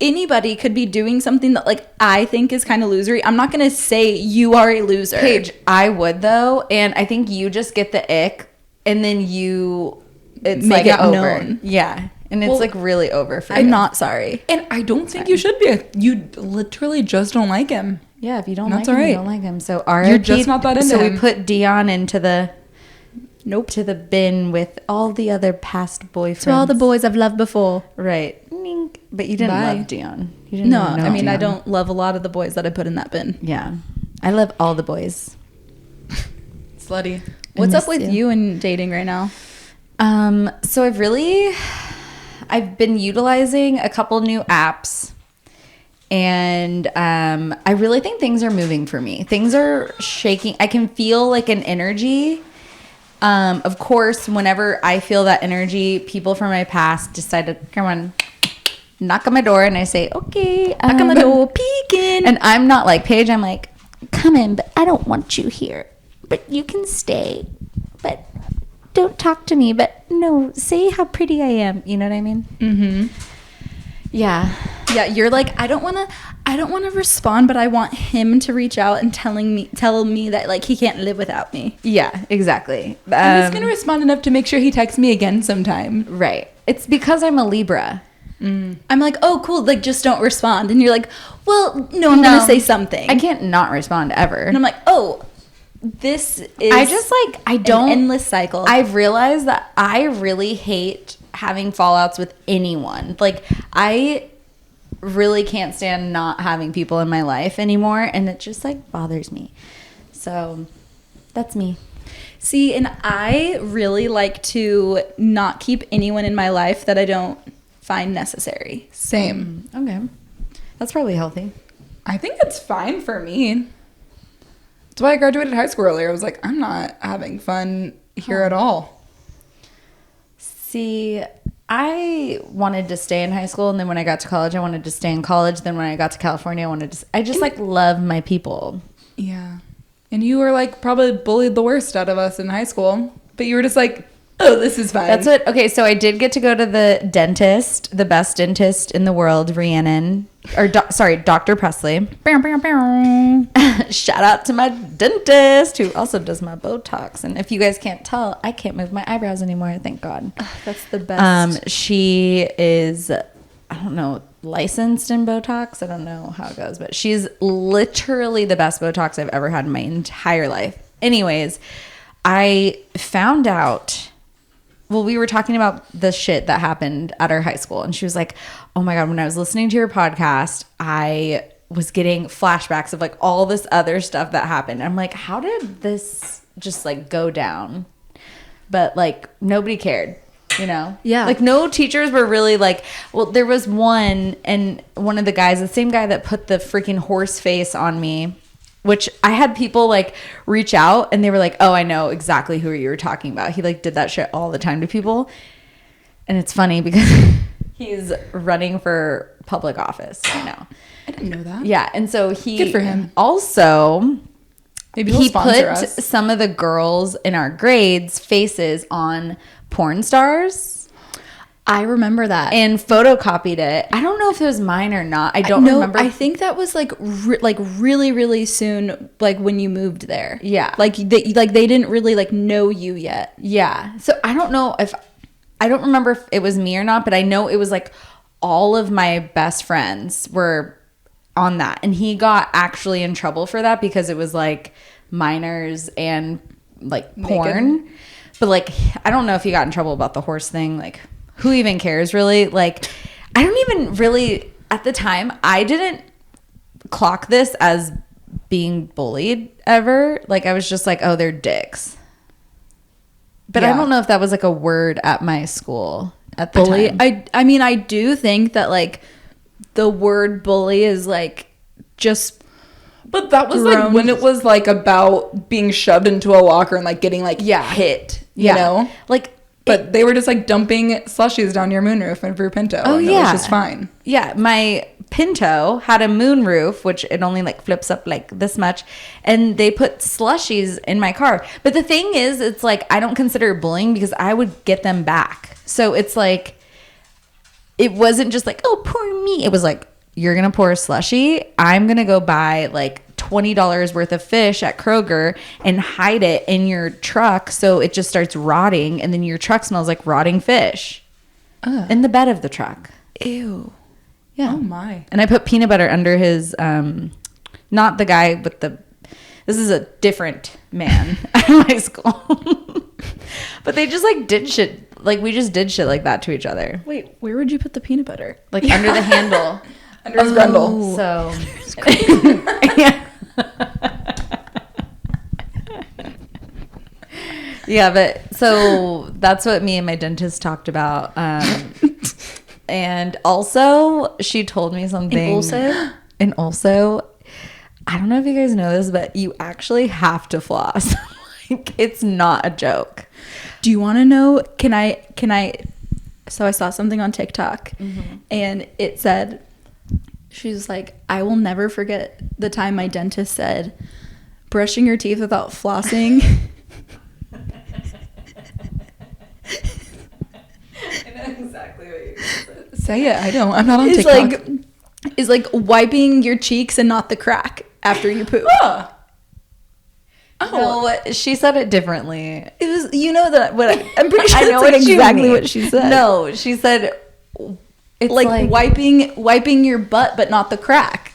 anybody could be doing something that like I think is kind of losery. I'm not gonna say you are a loser. Paige, I would though, and I think you just get the ick, and then it's Make like it over. known. Yeah, and it's Well, like really over for you. I'm not sorry. And I don't think you should be. You literally just don't like him. Yeah, if you don't That's like him, all you right. don't like him. So RIP. You're just not that into So him. we put Dion into the to the bin with all the other past boyfriends. To all the boys I've loved before. right? Nink. But you didn't Bye. love Dion. You didn't No, even know I mean I Dion. don't love a lot of the boys that I put in that bin. Yeah. I love all the boys. Slutty. What's up miss with you. you and dating right now? So I've been utilizing a couple new apps, and I really think things are moving for me. Things are shaking. I can feel like an energy. Of course, whenever I feel that energy, people from my past decide to come on, knock on my door, and I say, okay, Knock on the door, peek in. and I'm not like Paige. I'm like, come in, but I don't want you here. But you can stay. But don't talk to me. But no, say how pretty I am. You know what I mean? Mm-hmm. Yeah. Yeah, you're like, I don't want to respond, but I want him to reach out and tell me that like he can't live without me. Yeah, exactly. I'm just gonna respond enough to make sure he texts me again sometime. Right. It's because I'm a Libra. I'm like, oh, cool. Like, just don't respond. And you're like, well, no, I'm going to say something. I can't not respond ever. And I'm like, oh, this is I just like, I don't. an endless cycle. I've realized that I really hate having fallouts with anyone. Like, I really can't stand not having people in my life anymore. And it just like bothers me. So that's me. See, and I really like to not keep anyone in my life that I don't find necessary. Same. Okay. That's probably healthy. I think it's fine for me. That's why I graduated high school earlier. I was like, I'm not having fun here at all. See, I wanted to stay in high school, and then when I got to college, I wanted to stay in college. Then when I got to California, I just like love my people. Yeah. And you were like probably bullied the worst out of us in high school. But you were just like, oh, this is fine. That's what. Okay, so I did get to go to the dentist, the best dentist in the world, Rhiannon, or Dr. Presley. Shout out to my dentist who also does my Botox. And if you guys can't tell, I can't move my eyebrows anymore. Thank God. That's the best. She is, I don't know, licensed in Botox. I don't know how it goes, but she's literally the best Botox I've ever had in my entire life. Anyways, I found out. Well, we were talking about the shit that happened at our high school. And she was like, oh my God, when I was listening to your podcast, I was getting flashbacks of like all this other stuff that happened. I'm like, how did this just like go down? But like nobody cared, you know? Yeah. Like no teachers were really like, well, there was one, and one of the guys, the same guy that put the freaking horse face on me, which I had people like reach out and they were like, oh, I know exactly who you were talking about. He like did that shit all the time to people. And it's funny because he's running for public office right now. I didn't know that. Yeah. And so he Good for him. Also, Maybe he'll he sponsor put us. some of the girls in our grades' faces on porn stars. I remember that. And photocopied it. I don't know if it was mine or not. I don't remember. I think that was like really, really soon, like when you moved there. Yeah. Like they didn't really like know you yet. Yeah. So I don't know if, I don't remember if it was me or not, but I know it was like all of my best friends were on that. And he got actually in trouble for that because it was like minors and like porn. But like, I don't know if he got in trouble about the horse thing. Like, who even cares really? Like, I don't even really, at the time, I didn't clock this as being bullied ever. Like, I was just like, oh, they're dicks. But I don't know if that was like a word at my school at the time. I mean, I do think that like the word bully is like just. But that was like when it was like about being shoved into a locker and like getting like hit, you know? Like, but they were just like dumping slushies down your moonroof of your Pinto. Oh, and yeah. It was just fine. Yeah, my Pinto had a moonroof, which it only like flips up like this much, and they put slushies in my car. But the thing is, it's like I don't consider it bullying because I would get them back. So it's like, it wasn't just like, oh, poor me. It was like, you're gonna pour a slushie. I'm gonna go buy like $20 worth of fish at Kroger and hide it in your truck so it just starts rotting, and then your truck smells like rotting fish in the bed of the truck. Ew. Yeah. Oh my. And I put peanut butter under his, not the guy with the, this is a different man at my school. But they just like did shit, like we just did shit like that to each other. Wait, where would you put the peanut butter? Like under the handle. Under his grundle. So, yeah. Yeah, but so that's what me and my dentist talked about. And also, she told me something. And also, I don't know if you guys know this, but you actually have to floss. Like, it's not a joke. Do you want to know? Can I? So I saw something on TikTok, and it said, she's like, I will never forget the time my dentist said, brushing your teeth without flossing. I know exactly what you're going to say. Say it. I don't. I'm not on Is TikTok. like wiping your cheeks and not the crack after you poop. No, she said it differently. It was, you know, that what I'm pretty sure I know that's like what you exactly mean. what she said. No, she said it's like wiping your butt, but not the crack.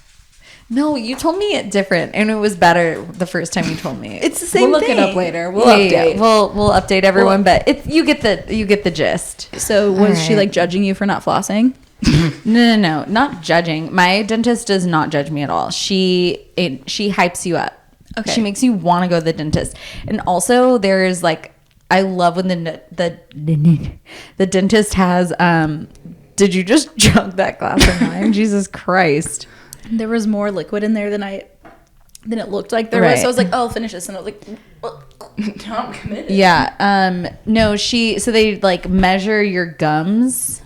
No, you told me it different, and it was better the first time you told me. It's the same We'll thing. look it up later. We'll Yeah, update. We'll update everyone, but it's you get the gist. So was she All right. like judging you for not flossing? No, not judging. My dentist does not judge me at all. She hypes you up. Okay. She makes you want to go to the dentist. And also there's like, I love when the dentist has, did you just chug that glass of wine? Jesus Christ. There was more liquid in there than it looked like there Right. was. So I was like, oh, I'll finish this. And I was like, I'm committed. Yeah. No, so they like measure your gums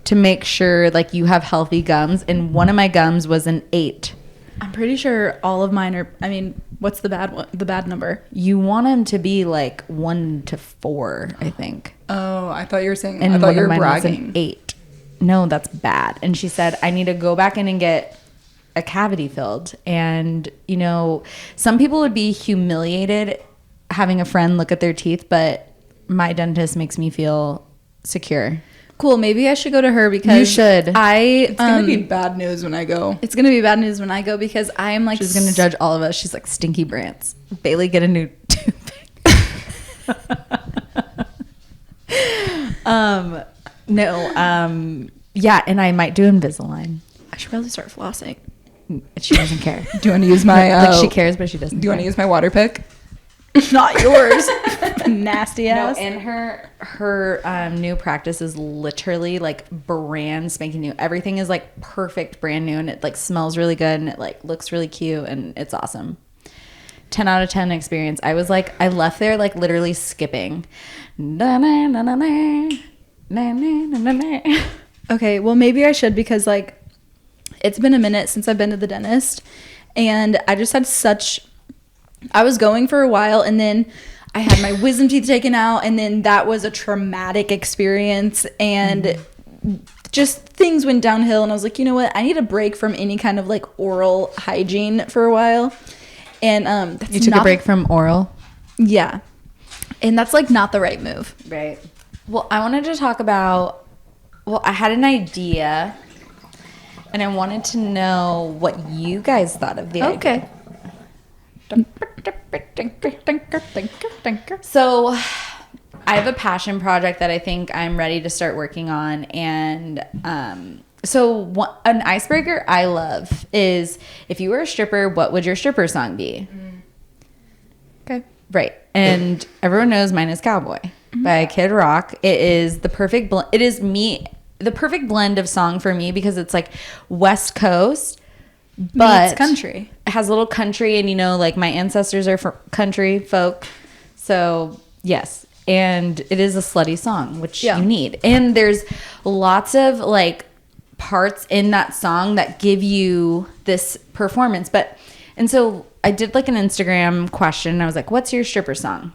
to make sure like you have healthy gums. And one of my gums was an 8. I'm pretty sure all of mine are, I mean, what's the bad one? The bad number? You want them to be like 1 to 4, I think. Oh, I thought you were saying. And I thought one you of were mine was bragging. an 8. No, that's bad. And she said, I need to go back in and get a cavity filled. And, you know, some people would be humiliated having a friend look at their teeth, but my dentist makes me feel secure. Cool. Maybe I should go to her because You should. It's gonna be bad news when I go. It's gonna be bad news when I go because I am like She's going to judge all of us. She's like, stinky Brandts. Baily, get a new toothpick. Yeah, and I might do Invisalign. I should probably start flossing. She doesn't care. Do you want to use my? Like, she cares, but she doesn't Do you want to care. use my water pick? Not yours. Nasty No, ass. and her new practice is literally like brand spanking new. Everything is like perfect, brand new, and it like smells really good, and it like looks really cute, and it's awesome. 10 out of 10 experience. I was like, I left there like literally skipping. Na, na, na, na, na, na, na, na, na. Okay, well maybe I should because like it's been a minute since I've been to the dentist, and I just had I was going for a while, and then I had my wisdom teeth taken out, and then that was a traumatic experience, and just things went downhill, and I was like, you know what? I need a break from any kind of like oral hygiene for a while. And that's You took a break from oral? Yeah. And that's like not the right move. Right. Well, I wanted to talk about, I had an idea, and I wanted to know what you guys thought of the idea. So I have a passion project that I think I'm ready to start working on. And an icebreaker I love is, if you were a stripper, what would your stripper song be? Okay. Right. And everyone knows mine is Cowboy by Kid Rock. It is the perfect blend. It is the perfect blend of song for me because it's like West Coast, but Meets country. It has a little country, and you know, like my ancestors are country folk. So yes. And it is a slutty song, which you need. And there's lots of like parts in that song that give you this performance. And so I did like an Instagram question, and I was like, what's your stripper song?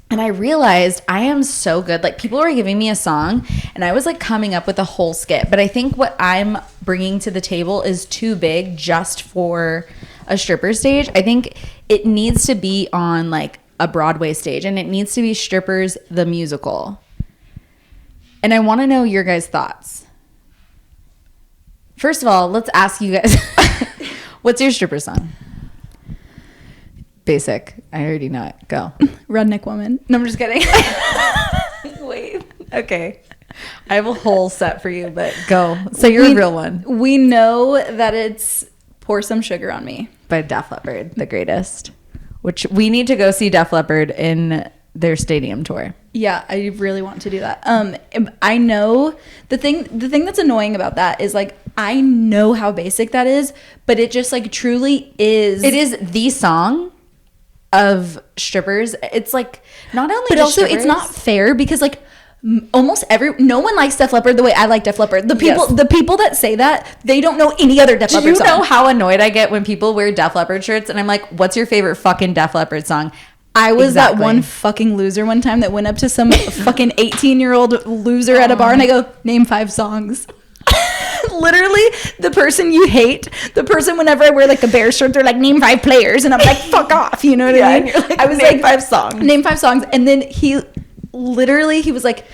And I realized I am so good. Like, people were giving me a song, and I was like coming up with a whole skit. But I think what I'm bringing to the table is too big just for a stripper stage. I think it needs to be on like a Broadway stage, and it needs to be Strippers the Musical. And I want to know your guys' thoughts. First of all, let's ask you guys, what's your stripper song? Basic. I already know it. Go. Redneck Woman. No, I'm just kidding. Wait. Okay. I have a whole set for you, but go. So you're a real one. We know that it's Pour Some Sugar on Me. By Def Leppard, the greatest. Which we need to go see Def Leppard in their stadium tour. Yeah, I really want to do that. I know the thing that's annoying about that is like I know how basic that is, but it just like truly is. It is the song of strippers. It's like not only But just also it's strippers- not fair because like almost no one likes Def Leppard the way I like Def Leppard. The people that say that, they don't know any other Def Do Leppard you song. know how annoyed I get when people wear Def Leppard shirts and I'm like, what's your favorite fucking Def Leppard song? I was that Exactly. one fucking loser one time that went up to some fucking 18-year-old loser at a bar and I go, name 5 songs. Literally, the person you hate, the person whenever I wear like a Bears shirt, they're like, name 5 players. And I'm like, fuck off. You know what I mean? I was name like, 5 songs. Name 5 songs. And then he was like,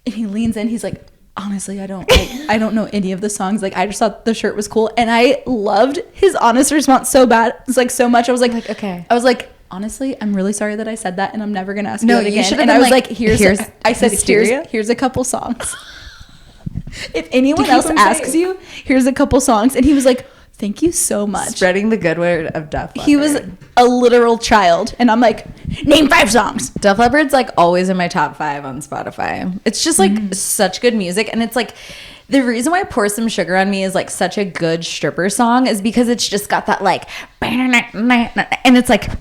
and he leans in, he's like, honestly, I don't know any of the songs. Like, I just thought the shirt was cool. And I loved his honest response so bad. It's like so much. I was like, okay. I was like, honestly, I'm really sorry that I said that, and I'm never gonna ask you No, that you again. should have And been I was like, like, Hysteria? here's a couple songs. If anyone keep else them asks safe. you, here's a couple songs. And he was like, thank you so much. Spreading the good word of Def Leppard. He was a literal child, and I'm like, name 5 songs. Def Leppard's like always in my top 5 on Spotify. It's just like such good music, and it's like the reason why Pour Some Sugar on Me is like such a good stripper song is because it's just got that like and it's like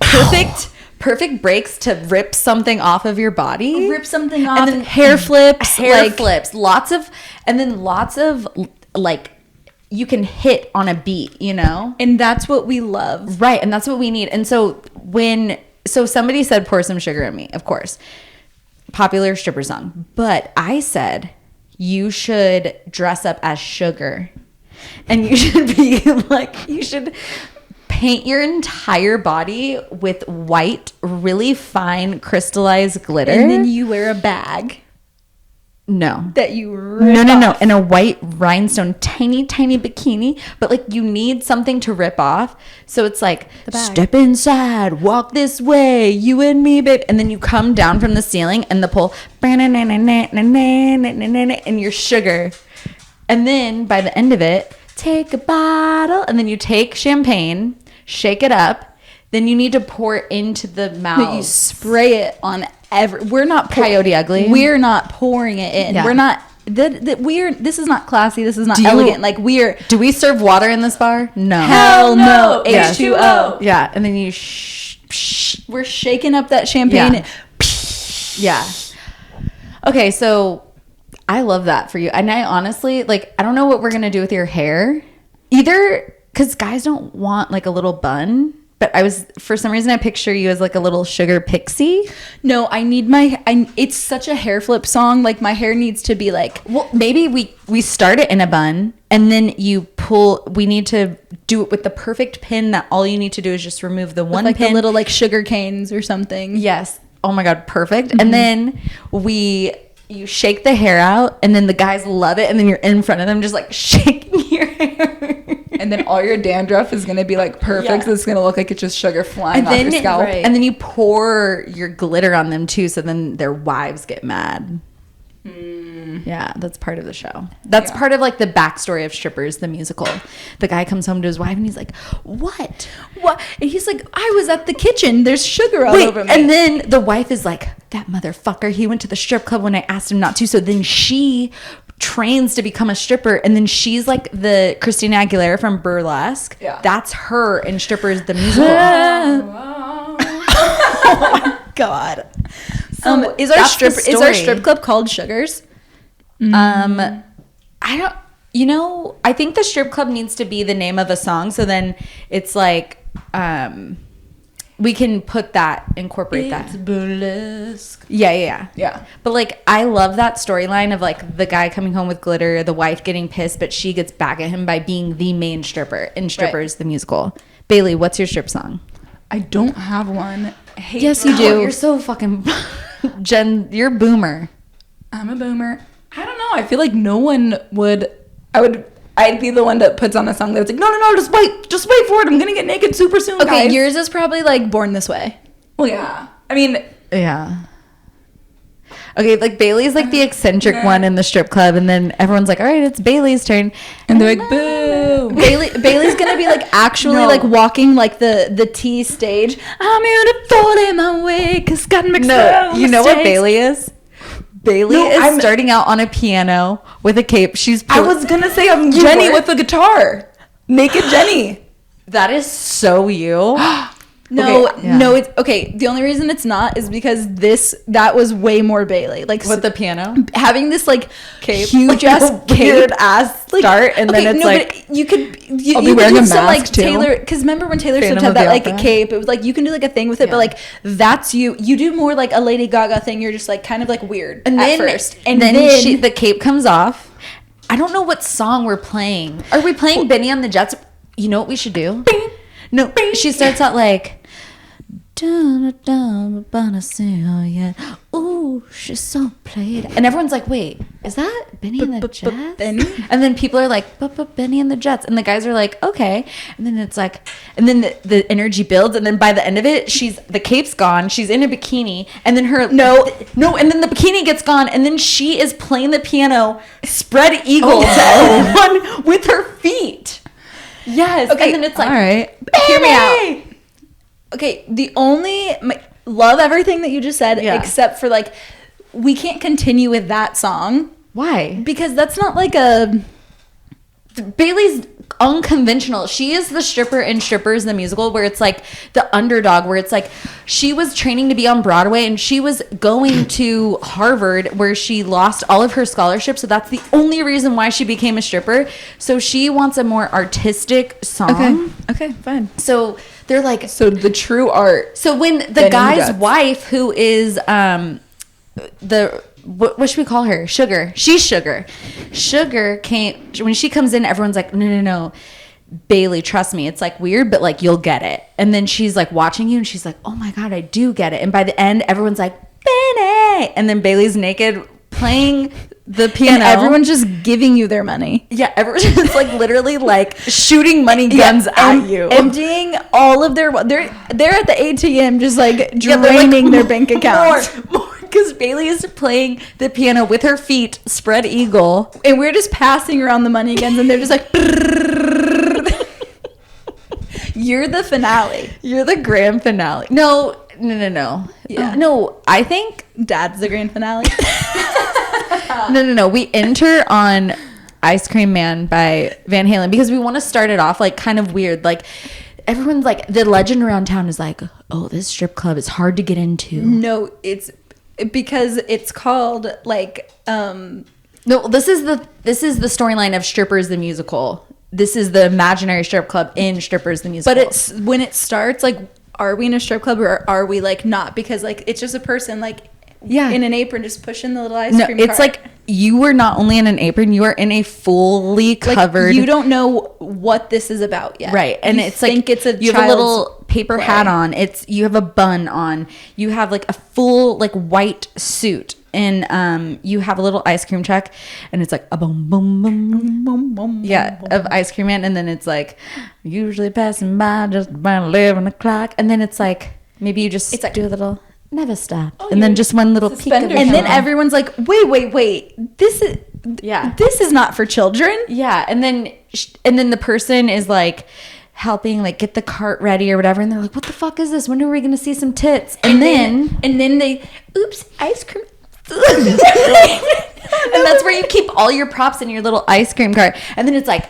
perfect breaks to rip something off of your body, Rip something off, and then hair flips, flips, lots of like you can hit on a beat, you know? and that's what we love. Right, and that's what we need. And so somebody said Pour Some Sugar on Me, of course. Popular stripper song. But I said you should dress up as Sugar. And you should be like, you should paint your entire body with white, really fine crystallized glitter. And then you wear a bag No. that you rip No. off. And a white rhinestone, tiny bikini. But like you need something to rip off. So it's like, bag. step inside, walk this way, you and me, babe. And then you come down from the ceiling and the pole, and you're Sugar. And then by the end of it, take a bottle. And then you take champagne, shake it up. Then you need to pour it into the mouth. But you spray it on we're not Coyote Ugly. We're not pouring it in. Yeah. We're not this is not classy. This is not Do you- elegant. Like Do we serve water in this bar? No. hell no. Yeah. H2O. Yeah. And then you We're shaking up that champagne. Yeah. Yeah. Okay, so I love that for you. And I honestly, like, I don't know what we're going to do with your hair. Either because guys don't want like a little bun, but for some reason, I picture you as like a little sugar pixie. No, I need it's such a hair flip song. Like my hair needs to be like, Well, maybe we start it in a bun and then we need to do it with the perfect pin that all you need to do is just remove the one like pin. the little like sugar canes or something. Yes. Oh my God, perfect. And then you shake the hair out and then the guys love it and then you're in front of them just like shaking your hair. And then all your dandruff is going to be like perfect. So it's going to look like it's just sugar flying off your scalp. right. And then you pour your glitter on them too so then their wives get mad. Yeah, that's part of the show. That's part of like the backstory of Strippers, the musical. The guy comes home to his wife and he's like, what? And he's like, I was at the kitchen. There's sugar all Wait, over me. and then the wife is like, that motherfucker, he went to the strip club when I asked him not to. So then she trains to become a stripper, and then she's like the Christina Aguilera from Burlesque. Yeah. That's her in Strippers, the musical. God. So Is our that's the story. strip club called Sugars? I don't, I think the strip club needs to be the name of a song. So then it's like, we can incorporate that. Burlesque. Yeah. Yeah. But like, I love that storyline of like the guy coming home with glitter, the wife getting pissed, but she gets back at him by being the main stripper in Strippers, the musical. Bailey, what's your strip song? I don't have one. Yes, you do. You're so fucking Jen. You're boomer. I'm a boomer. I don't know. I feel like no one would. I'd be the one that puts on a song that's like, no, just wait for it. I'm gonna get naked super soon. Okay, guys. yours is probably like Born This Way. Well, yeah. I mean, Yeah. Okay, like Bailey's like the eccentric one in the strip club, and then everyone's like, all right, it's Bailey's turn. and they're like, boo. Bailey's gonna be like actually like walking like the T stage. I'm here to fall in my way because God makes no. You know what Baily is? Baily is starting out on a piano with a cape. I was gonna say I'm Jenny with the guitar. Naked Jenny. That is so you. No, it's okay. The only reason it's not is because that was way more Baily. Like with the piano, having this like cape, huge ass weird ass start, and then it's like but you could I'll be wearing a mask like too. Taylor, because remember when Taylor Swift Phantom had of that the like Opera. a cape? It was like you can do like a thing with it, but like that's you. You do more like a Lady Gaga thing. You're just like kind of like weird at first, and then the cape comes off. I don't know what song we're playing. Are we playing Benny on the Jets? You know what we should do? No, she starts out like. Ooh, she's so played. And everyone's like, wait, is that Benny and the Jets? Benny? And then people are like, but Benny and the Jets. And the guys are like, okay. And then it's like, and then the energy builds. And then by the end of it, the cape's gone. She's in a bikini. And then and then the bikini gets gone. And then she is playing the piano, spread eagle to everyone with her feet. Yes. Okay. And then it's like, all right. Hear me out. Okay, love everything that you just said, except for like, we can't continue with that song. Why? Because that's not like a... Baily's unconventional. She is the stripper in Strippers, the musical, where it's like the underdog, where it's like she was training to be on Broadway and she was going to Harvard where she lost all of her scholarships. So that's the only reason why she became a stripper. So she wants a more artistic song. Okay, fine. So they're like, So the true art. so when the guy's wife, who is what should we call her? Sugar. She's Sugar. Sugar came when she comes in. Everyone's like, no, Baily, trust me. It's like weird, but like you'll get it. And then she's like watching you, and she's like, oh my God, I do get it. And by the end, everyone's like, Benny. And then Baily's naked playing the piano. And everyone's just giving you their money. Yeah, everyone's just like literally like shooting money guns at you, emptying all of their. They're at the ATM, just like draining their bank accounts. More. Because Baily is playing the piano with her feet spread eagle, And we're just passing around the money guns, and they're just like. You're the finale. You're the grand finale. No. Yeah. No, I think Dad's the grand finale. no. We enter on Ice Cream Man by Van Halen because we want to start it off like kind of weird. Like everyone's like, the legend around town is like, oh, this strip club is hard to get into. No, it's because it's called like No, this is the storyline of Strippers the musical. This is the imaginary strip club in Strippers the musical. But it's when it starts, like, are we in a strip club or are we like not? Because like it's just a person like in an apron just pushing the little ice cream it's cart. like you were not only in an apron, you are in a fully covered. Like, you don't know what this is about yet, right? And it's like you have a little paper hat on. You have a bun on. You have like a full like white suit. And you have a little ice cream truck, and it's like a boom, boom, boom, boom, boom, yeah, of Ice Cream Man. And then it's like usually passing by just about 11 o'clock. And then it's like maybe you just do a little never stop, and then just one little peek. And then everyone's like, wait, this is not for children. Yeah, and then the person is like helping like get the cart ready or whatever, and they're like, what the fuck is this? When are we gonna see some tits? And then they ice cream. And that's where you keep all your props in your little ice cream cart. And then it's like,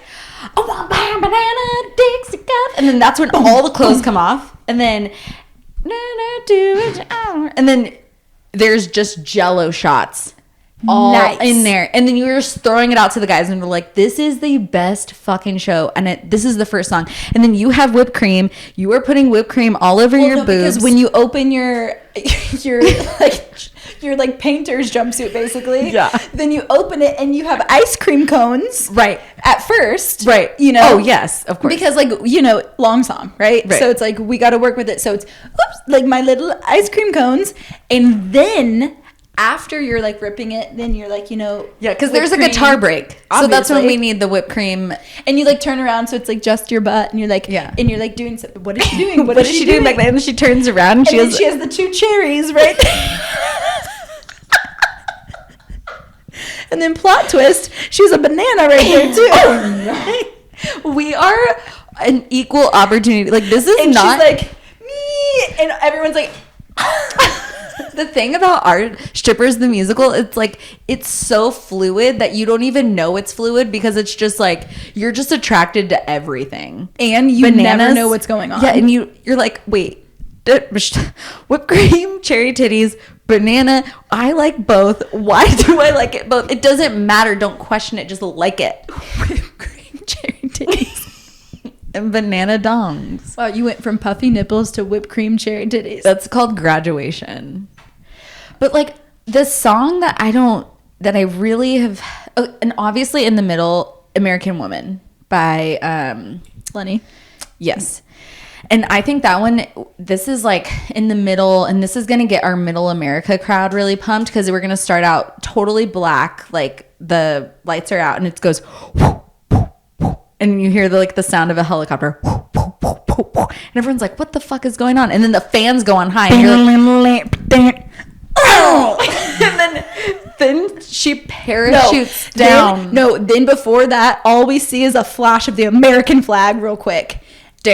I want buy a banana Dixie cup. And then that's when all the clothes come off. And then and then there's just Jello shots all in there. And then you're just throwing it out to the guys, and we're like, this is the best fucking show. And this is the first song. And then you have whipped cream. You are putting whipped cream all over your boobs. Because when you open your like painter's jumpsuit, basically. Yeah. Then you open it and you have ice cream cones. Right. At first. Right. You know. Oh, yes, of course. Because like, long song, right? So it's like, we got to work with it. So it's, like my little ice cream cones. And then after you're like ripping it, then you're like, yeah, because there's a guitar break. Obviously. So that's when we need the whipped cream. And you like turn around, so it's like just your butt, and you're like, and you're like doing something. What is she doing? What is she doing back then? And she turns around, and she has the two cherries right there. And then plot twist, she has a banana right there too. We are an equal opportunity. Like, this is And not she's like, me, and everyone's like, the thing about our Strippers the musical. It's like, it's so fluid that you don't even know it's fluid, because it's just like you're just attracted to everything. and you never know what's going on. Yeah, and you're like, wait, whipped cream, cherry titties, banana. I like both. Why do I like it both? It doesn't matter. Don't question it. Just like it. whipped cream, cherry titties. And banana dongs. Wow, you went from puffy nipples to whipped cream, cherry titties. That's called graduation. But like the song that I really have, and obviously in the middle, American Woman by Lenny. Yes. And I think that one, this is like in the middle, and this is going to get our middle America crowd really pumped, because we're going to start out totally black, like the lights are out and it goes and you hear the sound of a helicopter, and everyone's like, what the fuck is going on? And then the fans go on high and you're like, and then she parachutes down. Then before that, all we see is a flash of the American flag real quick. Boom.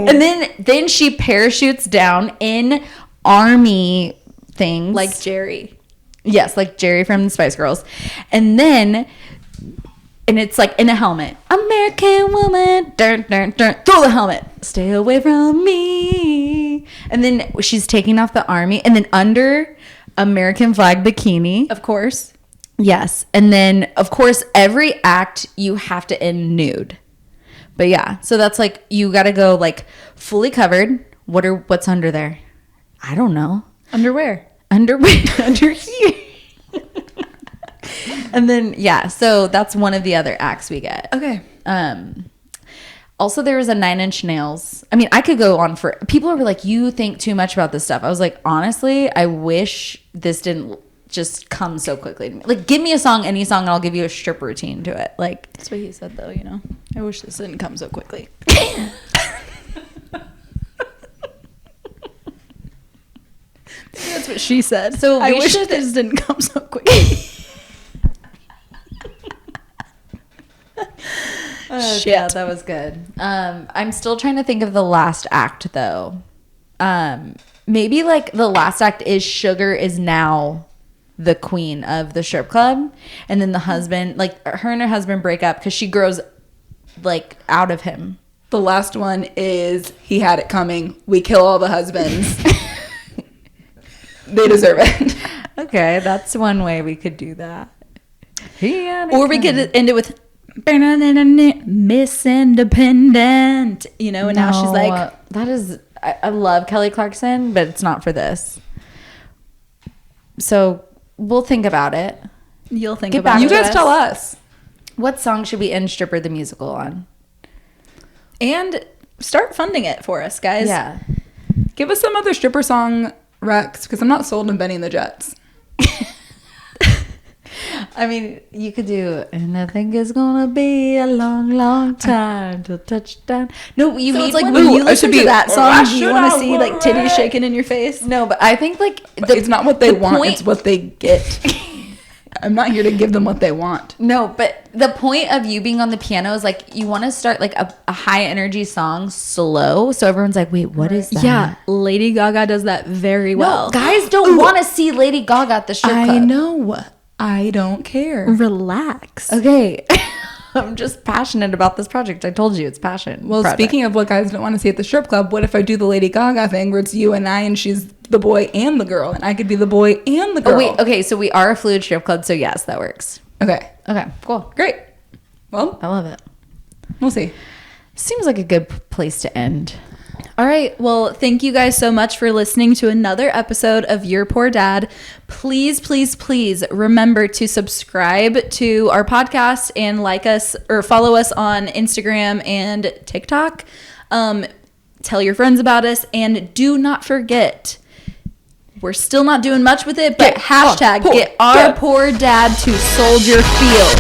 And then she parachutes down in army things. Like Jerry. Yes, like Jerry from the Spice Girls. And it's like in a helmet. American woman. Dun, dun, dun. Throw the helmet. Stay away from me. And then she's taking off the army. And then under American flag bikini. Of course. Yes. And then, of course, every act you have to end nude. But yeah, so that's like, you got to go like fully covered. What's under there? I don't know. Underwear. Under here. And then, yeah, so that's one of the other acts we get. Okay. Also, there was a 9 Inch Nails. I mean, I could go on for, people were like, you think too much about this stuff. I was like, honestly, I wish this didn't just come so quickly to me. Like, give me a song, any song, and I'll give you a strip routine to it. Like, That's what he said, though, you know. I wish this didn't come so quickly. That's what she said. So I we wish should- this didn't come so quickly. Shit. Yeah, that was good. I'm still trying to think of the last act, though. Maybe like the last act is Sugar is now the queen of the strip club, and then the husband, like her and her husband break up because she grows like out of him. The last one is He Had It Coming. We kill all the husbands. They deserve it. Okay, that's one way we could do that. Or we could end it with Miss Independent, you know, and now she's like, that is, I love Kelly Clarkson, but it's not for this. So we'll think about it. you'll think Get about back it. You guys tell us. What song should we end Stripper the musical on? And start funding it for us, guys. Yeah. Give us some other stripper song recs, because I'm not sold on Benny and the Jets. I mean, you could do, and I think it's gonna be a long, long time till touchdown. No, you So mean it's like like when Ooh, you it listen should to be, that song, "Rush do you it want to out, see like right." titties shaking in your face? no, but I think like It's not what they the want, point- it's what they get. I'm not here to give them what they want. No, but the point of you being on the piano is like you want to start like a high energy song slow, so everyone's like, wait, what is that? Yeah, Lady Gaga does that very well. No, guys don't want to see Lady Gaga at the strip club. I know. I don't care. Relax. Okay. I'm just passionate about this project. I told you it's passion. Well, project. speaking of what guys don't want to see at the strip club, what if I do the Lady Gaga thing where it's you and I and she's the boy and the girl, and I could be the boy and the girl? Oh wait, okay, so we are a fluid strip club, so yes, that works. Okay. Okay, cool. Great. Well, I love it. we'll see. Seems like a good place to end. All right. Well, thank you guys so much for listening to another episode of Your Poor Dad. Please, please, please remember to subscribe to our podcast and like us or follow us on Instagram and TikTok. Tell your friends about us, and do not forget, we're still not doing much with it, but hashtag get our poor dad to Soldier Field.